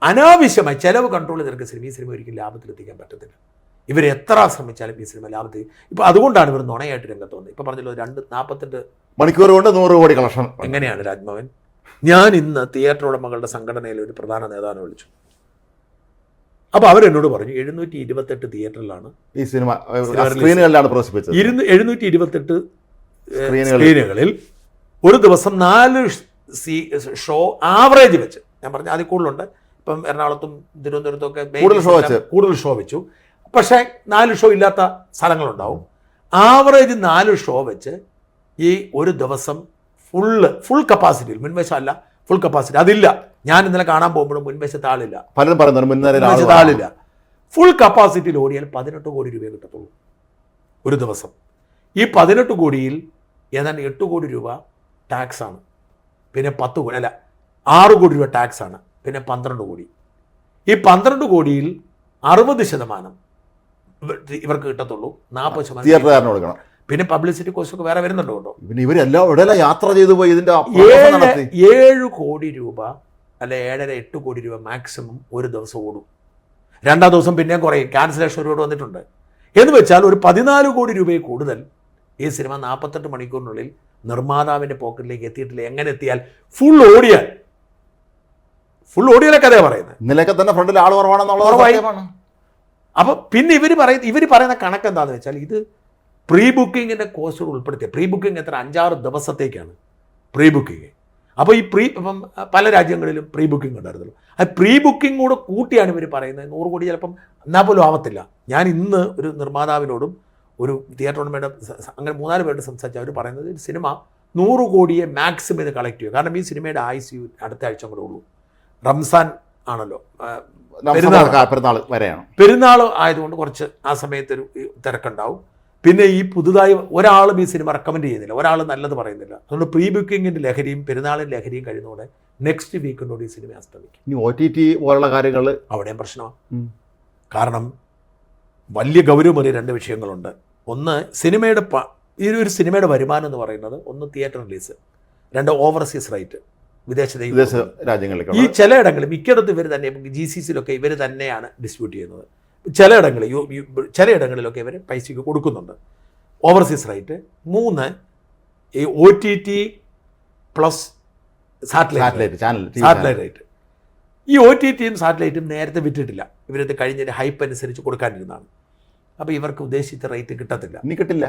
അനാവശ്യമായി ചെലവ് കൺട്രോൾ ചെയ്തെടുക്കുന്ന ഈ സിനിമ ഒരിക്കലും ലാഭത്തിലെത്തിക്കാൻ പറ്റത്തില്ല. ഇവർ എത്ര ശ്രമിച്ചാലും ഈ സിനിമ ലാഭത്തിൽ. ഇപ്പോൾ അതുകൊണ്ടാണ് ഇവർ നുണയായിട്ട് രംഗത്ത് വന്നത്. ഇപ്പോൾ പറഞ്ഞല്ലോ 48 മണിക്കൂർ കൊണ്ട് 100 കോടി കളക്ഷൻ. എങ്ങനെയാണ് രാജ്മോഹൻ? ഞാൻ ഇന്ന് തിയേറ്റർ ഉടമകളുടെ സംഘടനയിലെ ഒരു പ്രധാന നേതാവിനെ വിളിച്ചു. അപ്പോൾ അവരെന്നോട് പറഞ്ഞു 728 തിയേറ്ററിലാണ് ഈ സിനിമ സ്ക്രീനുകളിലാണ് പ്രദർശിപ്പിച്ചത്. 728 സ്ക്രീനുകളിൽ ഒരു ദിവസം 4 ഷോ ആവറേജ് വെച്ച്, ഞാൻ പറഞ്ഞു അതിൽ കൂടുതലുണ്ട്. ഇപ്പം എറണാകുളത്തും തിരുവനന്തപുരത്തും ഒക്കെ കൂടുതൽ ഷോ വെച്ചു. പക്ഷേ 4 ഷോ ഇല്ലാത്ത സ്ഥലങ്ങളുണ്ടാവും. ആവറേജ് 4 ഷോ വെച്ച് ഈ ഒരു ദിവസം ഫുൾ കപ്പാസിറ്റിയിൽ, മുൻവശം അല്ല, ഫുൾ കപ്പാസിറ്റി അതില്ല. ഞാൻ ഇന്നലെ കാണാൻ പോകുമ്പോഴും മുൻവശത്ത് ആളില്ല, പലരും പറയുന്നത് ആളില്ല. ഫുൾ കപ്പാസിറ്റിയിൽ ഓടിയാൽ 18 കോടി രൂപയെ കിട്ടത്തുള്ളൂ ഒരു ദിവസം. ഈ 18 കോടിയിൽ ഏതാണ്ട് 8 കോടി രൂപ ടാക്സാണ്, പിന്നെ 6 കോടി രൂപ ടാക്സാണ്, പിന്നെ 12 കോടി. ഈ 12 കോടിയിൽ 60% ഇവർക്ക് കിട്ടത്തുള്ളൂ, 40% തിയേറ്ററുകാരന് കൊടുക്കണം. പിന്നെ പബ്ലിസിറ്റി കോസ്റ്റ് ഒക്കെ വേറെ വരുന്നുണ്ട് കേട്ടോ. പിന്നെ ഇവരെല്ലാം ഇവിടെയെല്ലാം യാത്ര ചെയ്തു പോയി ഇതിന്റെ 7 കോടി രൂപ അല്ലെ 7.5-8 കോടി രൂപ മാക്സിമം ഒരു ദിവസം ഓടും. 2-ാം ദിവസം പിന്നെയും കുറയും, ക്യാൻസലേഷൻ ഒരുപാട് വന്നിട്ടുണ്ട്. എന്ന് വെച്ചാൽ ഒരു 14 കോടി രൂപയിൽ കൂടുതൽ ഈ സിനിമ 48 മണിക്കൂറിനുള്ളിൽ നിർമ്മാതാവിൻ്റെ പോക്കറ്റിലേക്ക് എത്തിയിട്ടില്ല. എങ്ങനെ എത്തിയാൽ ഫുൾ ഓടിയാലെ കഥയാണ് പറയുന്നത്. ഇന്നലെയൊക്കെ തന്നെ ഫ്രണ്ടിൽ ആൾ കുറവാണെന്നുള്ളത്. അപ്പം പിന്നെ ഇവർ പറയുന്ന കണക്ക് എന്താണെന്ന് വെച്ചാൽ ഇത് പ്രീ ബുക്കിങ്ങിൻ്റെ കോസ്റ്റ് ഉൾപ്പെടുത്തിയ പ്രീ ബുക്കിംഗ് എത്ര 5-6 ദിവസത്തേക്കാണ് പ്രീ ബുക്കിങ്. അപ്പോൾ ഈ ഇപ്പം പല രാജ്യങ്ങളിലും പ്രീ ബുക്കിംഗ് ഉണ്ടായിരുന്നല്ലോ. അത് പ്രീ ബുക്കിംഗ് കൂടെ കൂട്ടിയാണ് ഇവർ പറയുന്നത്. 100 കോടി ചിലപ്പം എന്നാൽ പോലും ആവത്തില്ല. ഞാൻ ഇന്ന് ഒരു നിർമ്മാതാവിനോടും ഒരു തിയേറ്റർ ഉടമയുടെ അങ്ങനെ 3-4 പേരോട് സംസാരിച്ച് അവർ പറയുന്നത് സിനിമ 100 കോടിയെ മാക്സിമം ഇത് കളക്ട് ചെയ്യും. കാരണം ഈ സിനിമയുടെ ആയുസ് അടുത്ത ആഴ്ച കൂടെ ഉള്ളൂ. റംസാൻ ആണല്ലോ, പെരുന്നാൾ ആയതുകൊണ്ട് കുറച്ച് ആ സമയത്തൊരു തിരക്കുണ്ടാവും. പിന്നെ ഈ പുതുതായി ഒരാളും ഈ സിനിമ റെക്കമെൻഡ് ചെയ്യുന്നില്ല, ഒരാൾ നല്ലത് പറയുന്നില്ല. അതുകൊണ്ട് പ്രീ ബുക്കിങ്ങിൻ്റെ ലഹരിയും പെരുന്നാളിൻ്റെ ലഹരിയും കഴിയുന്നതോടെ നെക്സ്റ്റ് വീക്കിനോട് ഈ സിനിമ അസ്തമിക്കും. ഇനി OTT പോലുള്ള കാര്യങ്ങൾ അവിടെയും പ്രശ്നമാണ്. കാരണം വലിയ ഗൗരവമേറിയ 2 വിഷയങ്ങളുണ്ട്. ഒന്ന്, സിനിമയുടെ ഈ ഒരു സിനിമയുടെ വരുമാനം എന്ന് പറയുന്നത് ഒന്ന് തിയേറ്റർ റിലീസ്, 2 ഓവർസീസ് റൈറ്റ്, വിദേശ രാജ്യങ്ങളിൽ. ഈ ചിലയിടങ്ങളിൽ മിക്കയിടത്തും ഇവർ തന്നെ GCCയിലൊക്കെ ഇവർ തന്നെയാണ് ഡിസ്ട്രിബ്യൂട്ട് ചെയ്യുന്നത്. ചിലയിടങ്ങളിലൊക്കെ ഇവർ പൈസയ്ക്ക് കൊടുക്കുന്നുണ്ട് ഓവർസീസ് റൈറ്റ്. 3, ഈ OTT പ്ലസ് സാറ്റലൈറ്റ് റൈറ്റ്. ഈ OTTയും സാറ്റലൈറ്റും നേരത്തെ വിറ്റിട്ടില്ല, ഇവരത് കഴിഞ്ഞൊരു ഹൈപ്പ് അനുസരിച്ച് കൊടുക്കാനിരുന്നതാണ്. അപ്പോൾ ഇവർക്ക് ഉദ്ദേശിച്ച റേറ്റ് കിട്ടത്തില്ല, ഇനി കിട്ടത്തില്ല.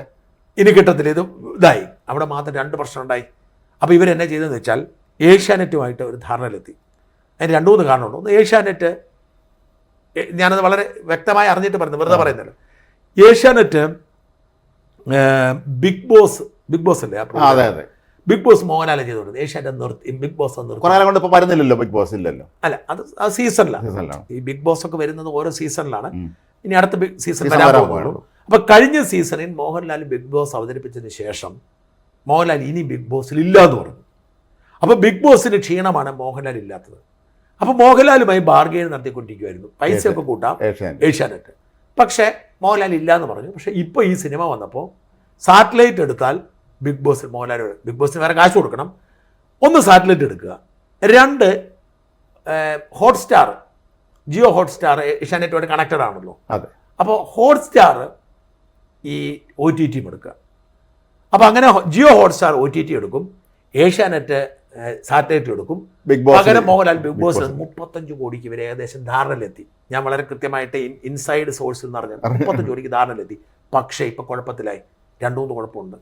ഇത് ഇതായി അവിടെ മാത്രം 2 പ്രശ്നം ഉണ്ടായി. അപ്പോൾ ഇവരെന്നെ ചെയ്തതെന്ന് വെച്ചാൽ ഏഷ്യാനെറ്റുമായിട്ട് ഒരു ധാരണയിലെത്തി. അതിന് 2-3 കാരണമുണ്ട്. ഒന്ന്, ഏഷ്യാനെറ്റ്, ഞാനത് വളരെ വ്യക്തമായി അറിഞ്ഞിട്ട് പറഞ്ഞു, വെറുതെ പറയുന്നില്ല. ഏഷ്യാനെറ്റ് ബിഗ് ബോസ് അല്ലേ, ബിഗ് ബോസ് മോഹൻലാൽ ചെയ്തോണ്ട് ഏഷ്യാനെറ്റ് നിർത്തി. ബിഗ് ബോസ് വരുന്നില്ലല്ലോ, ബിഗ് ബോസ് ഇല്ലല്ലോ. അല്ല, അത് സീസണിലാണ്. ഈ ബിഗ് ബോസ് ഒക്കെ വരുന്നത് ഓരോ സീസണിലാണ്. ഇനി അടുത്ത സീസൺ വരാൻ പോകുള്ളൂ. അപ്പൊ കഴിഞ്ഞ സീസണിൽ മോഹൻലാൽ ബിഗ് ബോസ് അവതരിപ്പിച്ചതിന് ശേഷം മോഹൻലാൽ ഇനി ബിഗ് ബോസിൽ ഇല്ല എന്ന് പറഞ്ഞു. അപ്പൊ ബിഗ് ബോസിന് ക്ഷീണമാണ് മോഹൻലാൽ ഇല്ലാത്തത്. അപ്പോൾ മോഹൻലാലുമായി ബാർഗെയിൻ നടത്തിക്കൊണ്ടിരിക്കുമായിരുന്നു, പൈസയൊക്കെ കൂട്ടാം ഏഷ്യാനെറ്റ്. പക്ഷേ മോഹൻലാൽ ഇല്ല എന്ന് പറഞ്ഞു. പക്ഷേ ഇപ്പോൾ ഈ സിനിമ വന്നപ്പോൾ സാറ്റലൈറ്റ് എടുത്താൽ ബിഗ് ബോസിൽ ബിഗ് ബോസിന് വേറെ കാശ് കൊടുക്കണം. 1, സാറ്റലൈറ്റ് എടുക്കുക. 2, ഹോട്ട്സ്റ്റാർ, ജിയോ ഹോട്ട്സ്റ്റാർ ഏഷ്യാനെറ്റുമായിട്ട് കണക്റ്റഡ് ആണല്ലോ. അപ്പോൾ ഹോട്ട്സ്റ്റാർ ഈ OTT എടുക്കുക. അപ്പോൾ അങ്ങനെ ജിയോ ഹോട്ട്സ്റ്റാർ OTT എടുക്കും, ഏഷ്യാനെറ്റ് സാറ്റലൈറ്റ് എടുക്കും. പകരം മോഹൻലാൽ ബിഗ് ബോസ് 35 കോടിക്ക് ഇവർ ഏകദേശം ധാരണയിലെത്തി. ഞാൻ വളരെ കൃത്യമായിട്ട് ഇൻസൈഡ് സോഴ്സിൽ നിന്ന് അറിഞ്ഞത് 35 കോടിക്ക് ധാരണയിലെത്തി. പക്ഷേ ഇപ്പം കുഴപ്പത്തിലായി. 2-3 കുഴപ്പമുണ്ട്.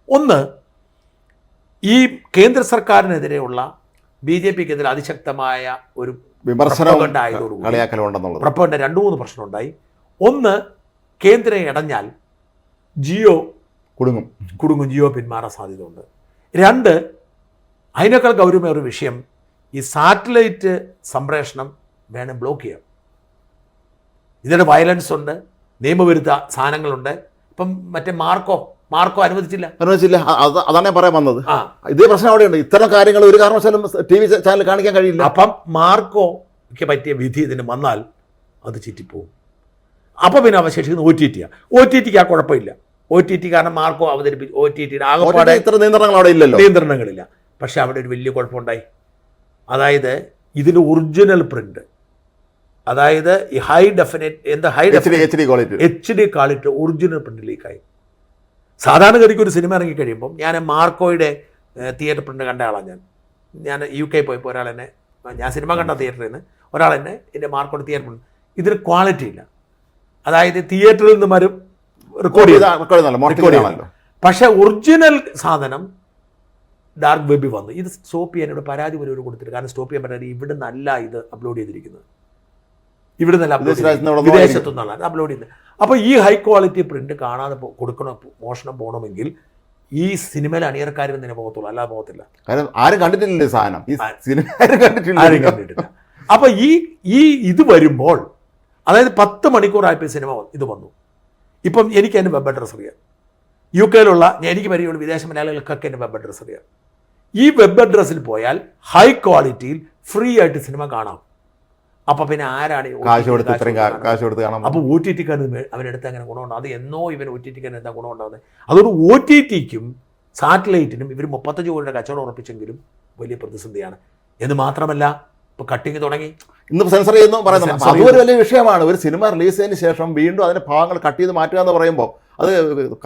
ഒന്ന്, ഈ കേന്ദ്ര സർക്കാരിനെതിരെയുള്ള BJPക്കെതിരെ അതിശക്തമായ ഒരു വിമർശനം ആയതോടുകൂടി 2-3 പ്രശ്നമുണ്ടായി. ഒന്ന്, കേന്ദ്രം ഇടഞ്ഞാൽ ജിയോ കുടുങ്ങും, ജിയോ പിന്മാറാൻ സാധ്യതയുണ്ട്. 2, അതിനേക്കാൾ ഗൗരവമായ ഒരു വിഷയം, ഈ സാറ്റലൈറ്റ് സംപ്രേഷണം വേണം ബ്ലോക്ക് ചെയ്യാം. ഇതിൻ്റെ വയലൻസ് ഉണ്ട്, നിയമവിരുദ്ധ സാധനങ്ങളുണ്ട്. ഇപ്പം മറ്റേ മാർക്കോ അനുവദിച്ചില്ല. അതാണ് ഞാൻ പറയാൻ വന്നത്. ഇതേ പ്രശ്നം അവിടെയുണ്ട്. ഇത്തരം കാര്യങ്ങൾ ഒരു കാരണവശാലും TV ചാനൽ കാണിക്കാൻ കഴിയില്ല. അപ്പം മാർക്കോയ്ക്ക് പറ്റിയ വിധി ഇതിന് വന്നാൽ അത് ചീറ്റിപ്പോവും. അപ്പം പിന്നെ അവശേഷിക്കുന്ന OTTക്ക് ആ കുഴപ്പമില്ല. OTT കാരണം മാർക്കോ അവതരിപ്പിച്ച് OTTയുടെ ആകെപ്പാടെ ഇത്ര നിയന്ത്രണങ്ങളില്ല. പക്ഷെ അവിടെ ഒരു വലിയ കുഴപ്പമുണ്ടായി. അതായത് ഇതിന് ഒറിജിനൽ പ്രിന്റ്, അതായത് ഈ HD ക്വാളിറ്റി ഒറിജിനൽ പ്രിന്റിലേക്കായി. സാധാരണഗതിക്ക് ഒരു സിനിമ ഇറങ്ങിക്കഴിയുമ്പം ഞാൻ മാർക്കോയുടെ തിയേറ്റർ പ്രിന്റ് കണ്ട ആളാണ്. ഞാൻ UK പോയപ്പോൾ ഒരാളെന്നെ, ഞാൻ സിനിമ കണ്ട തിയേറ്ററിൽ നിന്ന് ഒരാളെന്നെ എൻ്റെ മാർക്കോയുടെ തിയേറ്റർ പ്രിന്റ്, ഇതിന് ക്വാളിറ്റി ഇല്ല. അതായത് തിയേറ്ററിൽ നിന്ന് റെക്കോർഡ് ചെയ്ത, പക്ഷെ ഒറിജിനൽ സാധനം ഡാർക്ക് വെബിൽ വന്നു. ഇത് സ്റ്റോപ്പ് ചെയ്യാനോട് പരാതി പോലും കൊടുത്തില്ല. കാരണം സ്റ്റോപ്പ് ചെയ്യാൻ പറ്റാതെ ഇവിടെ നല്ല ഇത് അപ്ലോഡ് ചെയ്തിരിക്കുന്നത്, ഇവിടെ നല്ല വിദേശത്തുനിന്നാണ് അപ്ലോഡ് ചെയ്യുന്നത്. അപ്പോൾ ഈ ഹൈ ക്വാളിറ്റി പ്രിന്റ് കാണാതെ മോഷണം പോകണമെങ്കിൽ ഈ സിനിമയിൽ അണിയറക്കാരും തന്നെ പോകത്തുള്ളൂ, അല്ലാതെ പോകത്തില്ല. ആരും കണ്ടിട്ടില്ല സാധനം, ആരും കണ്ടിട്ടില്ല. അപ്പോൾ ഇത് വരുമ്പോൾ, അതായത് 10 മണിക്കൂറായപ്പോൾ സിനിമ ഇത് വന്നു. ഇപ്പം എനിക്ക് എൻ്റെ വെബ് അഡ്രസ് അറിയാം. UK എനിക്ക് പരിചയമുള്ള വിദേശ മലയാളികൾക്കൊക്കെ എൻ്റെ വെബ് അഡ്രസ് അറിയാം. ഈ വെബ് അഡ്രസ്സിൽ പോയാൽ ഹൈ ക്വാളിറ്റിയിൽ ഫ്രീ ആയിട്ട് സിനിമ കാണാം. അപ്പോൾ പിന്നെ ആരാണ് കാശ് കൊടുത്ത് ഇത്രയും കാശ് കൊടുത്ത് കാണാൻ? അപ്പോൾ ഒ ടി ടിക്കാരൻ അവനെടുത്ത് അങ്ങനെ ഗുണമുണ്ടോ? അത് എന്നോ ഇവൻ ഒ ടി ടിക്കാരൻ എന്താ ഗുണമുണ്ടാകുന്നത്? അതുകൊണ്ട് ഒ ടി ടിക്കും സാറ്റലൈറ്റിനും ഇവർ 35 കോടിയുടെ കച്ചവടം ഉറപ്പിച്ചെങ്കിലും വലിയ പ്രതിസന്ധിയാണ്. എന്ന് മാത്രമല്ല ഇപ്പോൾ കട്ടിങ് തുടങ്ങി, ഇന്ന് സെൻസർ ചെയ്യുന്നു പറയുന്നത്. അതൊരു വലിയ വിഷയമാണ്. ഒരു സിനിമ റിലീസ് ചെയ്തതിന് ശേഷം വീണ്ടും അതിന്റെ ഭാഗങ്ങൾ കട്ട് ചെയ്ത് മാറ്റുക എന്ന് പറയുമ്പോൾ അത്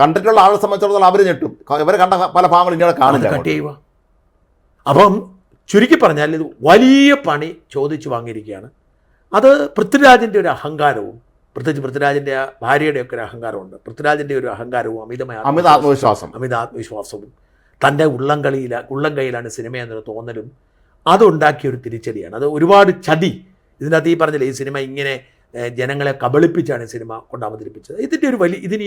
കണ്ടിട്ടുള്ള ആളെ സംബന്ധിച്ചിടത്തോളം അവർ ഞെട്ടും. ഇവരെ കണ്ട പല ഭാഗങ്ങളും ഇങ്ങനെ കാണില്ല, കട്ട് ചെയ്യുക. അപ്പം ചുരുക്കി പറഞ്ഞാൽ ഇത് വലിയ പണി ചോദിച്ചു വാങ്ങിയിരിക്കുകയാണ്. അത് പൃഥ്വിരാജിൻ്റെ ഒരു അഹങ്കാരവും, പ്രത്യേകിച്ച് പൃഥ്വിരാജിൻ്റെ ഭാര്യയുടെയൊക്കെ ഒരു അഹങ്കാരമുണ്ട്. പൃഥ്വിരാജിൻ്റെ ഒരു അഹങ്കാരവും അമിത ആത്മവിശ്വാസവും തൻ്റെ ഉള്ളം കൈയിലാണ് സിനിമ എന്നൊരു തോന്നലും അതുണ്ടാക്കിയൊരു തിരിച്ചടിയാണ്. അത് ഒരുപാട് ചതി ഇതിനകത്ത് ഈ പറഞ്ഞില്ലേ, ഈ സിനിമ ഇങ്ങനെ ജനങ്ങളെ കബളിപ്പിച്ചാണ് സിനിമ കൊണ്ട് അവതരിപ്പിച്ചത്. ഇതിൻ്റെ ഒരു ഇതിനി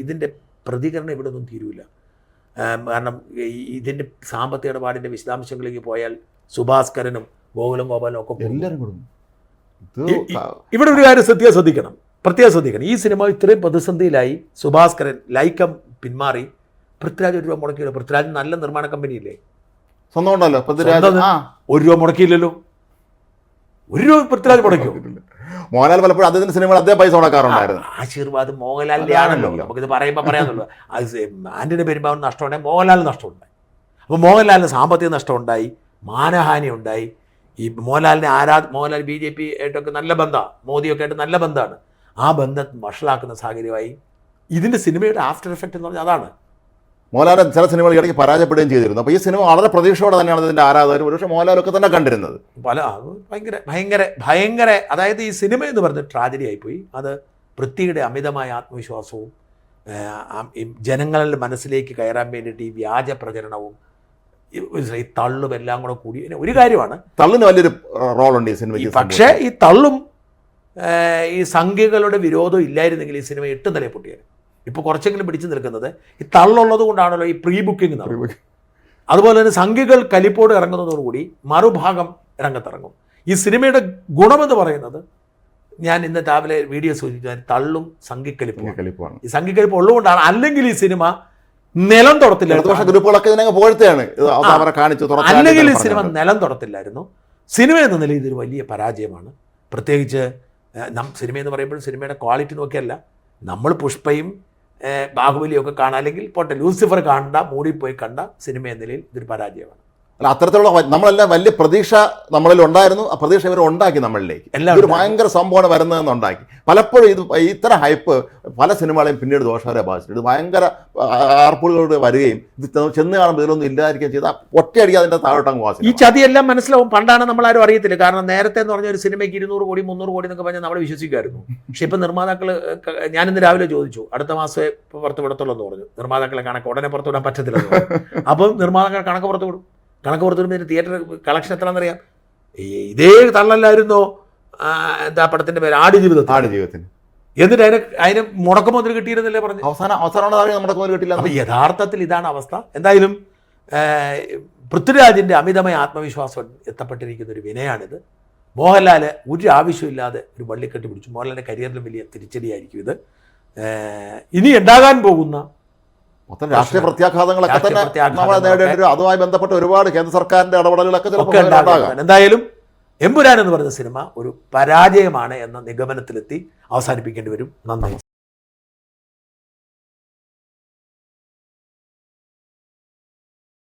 ഇതിൻ്റെ പ്രതികരണം ഇവിടെ ഒന്നും തീരൂല. കാരണം ഇതിൻ്റെ സാമ്പത്തിക ഇടപാടിൻ്റെ വിശദാംശങ്ങളിലേക്ക് പോയാൽ സുഭാസ്കരനും ഗോകുലം ഗോപാലും ഒക്കെ എല്ലാവരും ഇവിടെ ഒരു കാര്യം പ്രത്യേകം ശ്രദ്ധിക്കണം. ഈ സിനിമ ഇത്രയും പ്രതിസന്ധിയിലായി സുഭാസ്കരൻ ലൈക്കം പിന്മാറി, പൃഥ്വിരാജ് 1 രൂപ മുടക്കിയില്ല. പൃഥ്വിരാജ് നല്ല നിർമ്മാണ കമ്പനിയില്ലേ, സ്വന്തം ഉണ്ടല്ലോ. 1 രൂപ മുടക്കിയില്ലല്ലോ. 1 രൂപ പൃഥ്വിരാജ് മുടക്കിയോ? മോഹൻലാൽ പലപ്പോഴും അദ്ദേഹത്തിന്റെ സിനിമകൾ അദ്ദേഹം പൈസ മുടക്കാറുണ്ടായിരുന്നു. ആശീർവാദ് മോഹൻലാലിൻ്റെ ആണല്ലോ, നമുക്കിത് പറയുമ്പോൾ പറയാന്നുള്ളൂ. ആന്റണി പെരുമ്പാവൂർ നഷ്ടമുണ്ടായി, മോഹൻലാലിന് നഷ്ടമുണ്ടായി. അപ്പോൾ മോഹൻലാലിന് സാമ്പത്തിക നഷ്ടമുണ്ടായി, മാനഹാനി ഉണ്ടായി. ഈ മോഹൻലാലിനെ മോഹൻലാൽ BJP ആയിട്ടൊക്കെ നല്ല ബന്ധമാണ്, മോദിയൊക്കെ ആയിട്ട് നല്ല ബന്ധമാണ്. ആ ബന്ധം വഷളാക്കുന്ന സാഹചര്യമായി. ഇതിൻ്റെ സിനിമയുടെ ആഫ്റ്റർ എഫക്റ്റ് എന്ന് പറഞ്ഞാൽ അതാണ്. മോഹൻലാൽ ചില സിനിമകൾ ഇടയ്ക്ക് പരാജയപ്പെടുകയും ചെയ്തിരുന്നു. അപ്പോൾ ഈ സിനിമ വളരെ പ്രതീക്ഷയോടെ തന്നെയാണ് ഇതിൻ്റെ ആരാധകരും ഒരുപക്ഷെ മോഹൻലാലൊക്കെ തന്നെ കണ്ടിരുന്നത്. ഭയങ്കര അതായത് ഈ സിനിമ എന്ന് പറഞ്ഞ ട്രാജഡി ആയിപ്പോയി. അത് പൃഥ്വിയുടെ അമിതമായ ആത്മവിശ്വാസവും ജനങ്ങളുടെ മനസ്സിലേക്ക് കയറാൻ വേണ്ടിയിട്ട് ഈ വ്യാജ പ്രചരണവും ഈ തള്ളും എല്ലാം കൂടെ കൂടി ഒരു കാര്യമാണ്. തള്ളിന് വലിയൊരു റോളുണ്ട് ഈ സിനിമയ്ക്ക്. പക്ഷേ ഈ തള്ളും ഈ സംഖ്യകളുടെ വിരോധം ഇല്ലായിരുന്നെങ്കിൽ ഈ സിനിമ 8 നില പൊട്ടിയത്. ഇപ്പോൾ കുറച്ചെങ്കിലും പിടിച്ചു നിൽക്കുന്നത് ഈ തള്ളുള്ളത് കൊണ്ടാണല്ലോ ഈ പ്രീ ബുക്കിംഗ് നടക്കുന്നത്. അതുപോലെ തന്നെ സംഖ്യകൾ കലിപ്പോട് ഇറങ്ങുന്നതോടുകൂടി മറുഭാഗം രംഗത്തിറങ്ങും. ഈ സിനിമയുടെ ഗുണമെന്ന് പറയുന്നത് ഞാൻ ഇന്ന് രാവിലെ വീഡിയോ സൂചിപ്പിച്ച തള്ളും സംഖ്യക്കലിപ്പാണ്. ഈ സംഖ്യക്കലിപ്പ് ഉള്ളതുകൊണ്ടാണ്. അല്ലെങ്കിൽ ഈ സിനിമ നിലം തൊടത്തില്ലായിരുന്നു. ഗ്രൂപ്പുകളൊക്കെ അല്ലെങ്കിൽ ഈ സിനിമ നിലം തൊടത്തില്ലായിരുന്നു. സിനിമ എന്ന നിലയിൽ ഇതൊരു വലിയ പരാജയമാണ്. പ്രത്യേകിച്ച് സിനിമ എന്ന് പറയുമ്പോൾ സിനിമയുടെ ക്വാളിറ്റി നോക്കിയല്ല, നമ്മൾ പുഷ്പയും ബാഹുബലിയൊക്കെ കാണാം, അല്ലെങ്കിൽ പോട്ടെ ലൂസിഫർ കാണണ്ട, മൂടിപ്പോയി കണ്ട സിനിമ എന്ന നിലയിൽ ഇതൊരു പരാജയമാണ്. അല്ല, അത്തരത്തിലുള്ള നമ്മളെല്ലാം വലിയ പ്രതീക്ഷ നമ്മളിൽ ഉണ്ടായിരുന്നു. ആ പ്രതീക്ഷ ഇവർ ഉണ്ടാക്കി നമ്മളിലേക്ക്. ഒരു ഭയങ്കര സംഭവമാണ് വരുന്നതെന്ന് ഉണ്ടാക്കി. പലപ്പോഴും ഇത് ഇത്തരം ഹൈപ്പ് പല സിനിമകളെയും പിന്നീട് ദോഷകരെ ബാധിച്ചിട്ട് ഇത് ഭയങ്കര ആർപ്പുകളോട് വരികയും ഇത് ചെന്ന് കാണുമ്പോൾ ഇതിലൊന്നും ഇല്ലാതിരിക്കുകയും ചെയ്താൽ ഒറ്റയടിക്ക് അതിൻ്റെ താഴോട്ടങ്ങ് വാസിക്കും. ഈ ചതിയെല്ലാം മനസ്സിലാവും. പണ്ടാണ് നമ്മളാരും അറിയത്തില്ല. കാരണം നേരത്തെ എന്ന് പറഞ്ഞ ഒരു സിനിമയ്ക്ക് 200 കോടി 300 കോടി എന്നൊക്കെ പറഞ്ഞാൽ നമ്മൾ വിശ്വസിക്കുമായിരുന്നു. പക്ഷേ ഇപ്പം നിർമ്മാതാക്കൾ, ഞാനിന്ന് രാവിലെ ചോദിച്ചു, അടുത്ത മാസമേ പുറത്ത് വിടത്തുള്ളൂ പറഞ്ഞു. നിർമ്മാതാക്കളെ കണക്ക് ഉടനെ പുറത്ത് വിടാൻ പറ്റത്തില്ല. അപ്പം നിർമ്മാതാക്കൾ കണക്ക് പുറത്ത് വിടും. കണക്ക് പുറത്ത് വിടുമ്പോൾ തിയേറ്റർ കളക്ഷൻ എത്രയാണെന്നറിയാം. ഇതേ തള്ളല്ലായിരുന്നോ എന്താ പടത്തിൻ്റെ പേര്, ആടുജീവിതത്തിന്. എന്നിട്ട് അതിന് മുടക്കുമുതൽ കിട്ടിയിരുന്നില്ലേ പറഞ്ഞു. അവസാനം അപ്പോൾ യഥാർത്ഥത്തിൽ ഇതാണ് അവസ്ഥ. എന്തായാലും പൃഥ്വിരാജിൻ്റെ അമിതമായ ആത്മവിശ്വാസം എത്തപ്പെട്ടിരിക്കുന്ന ഒരു വിനയാണിത്. മോഹൻലാൽ ഒരു ആവശ്യമില്ലാതെ ഒരു വള്ളിക്കെട്ടി പിടിച്ചു. മോഹൻലാലിൻ്റെ കരിയറിലും വലിയ തിരിച്ചടിയായിരിക്കും ഇത്. ഇനി ഉണ്ടാകാൻ പോകുന്ന രാഷ്ട്രീയ പ്രത്യാഘാതങ്ങളൊക്കെ തന്നെ നമ്മൾ നേടേണ്ടി വരും. അതുമായി ബന്ധപ്പെട്ട ഒരുപാട് കേന്ദ്ര സർക്കാരിന്റെ ഇടപെടലുകളൊക്കെ ഉണ്ടാകാം. എന്തായാലും എമ്പുരാൻ എന്ന് പറയുന്ന സിനിമ ഒരു പരാജയമാണ് എന്ന നിഗമനത്തിലെത്തി അവസാനിപ്പിക്കേണ്ടി വരും. നന്ദി.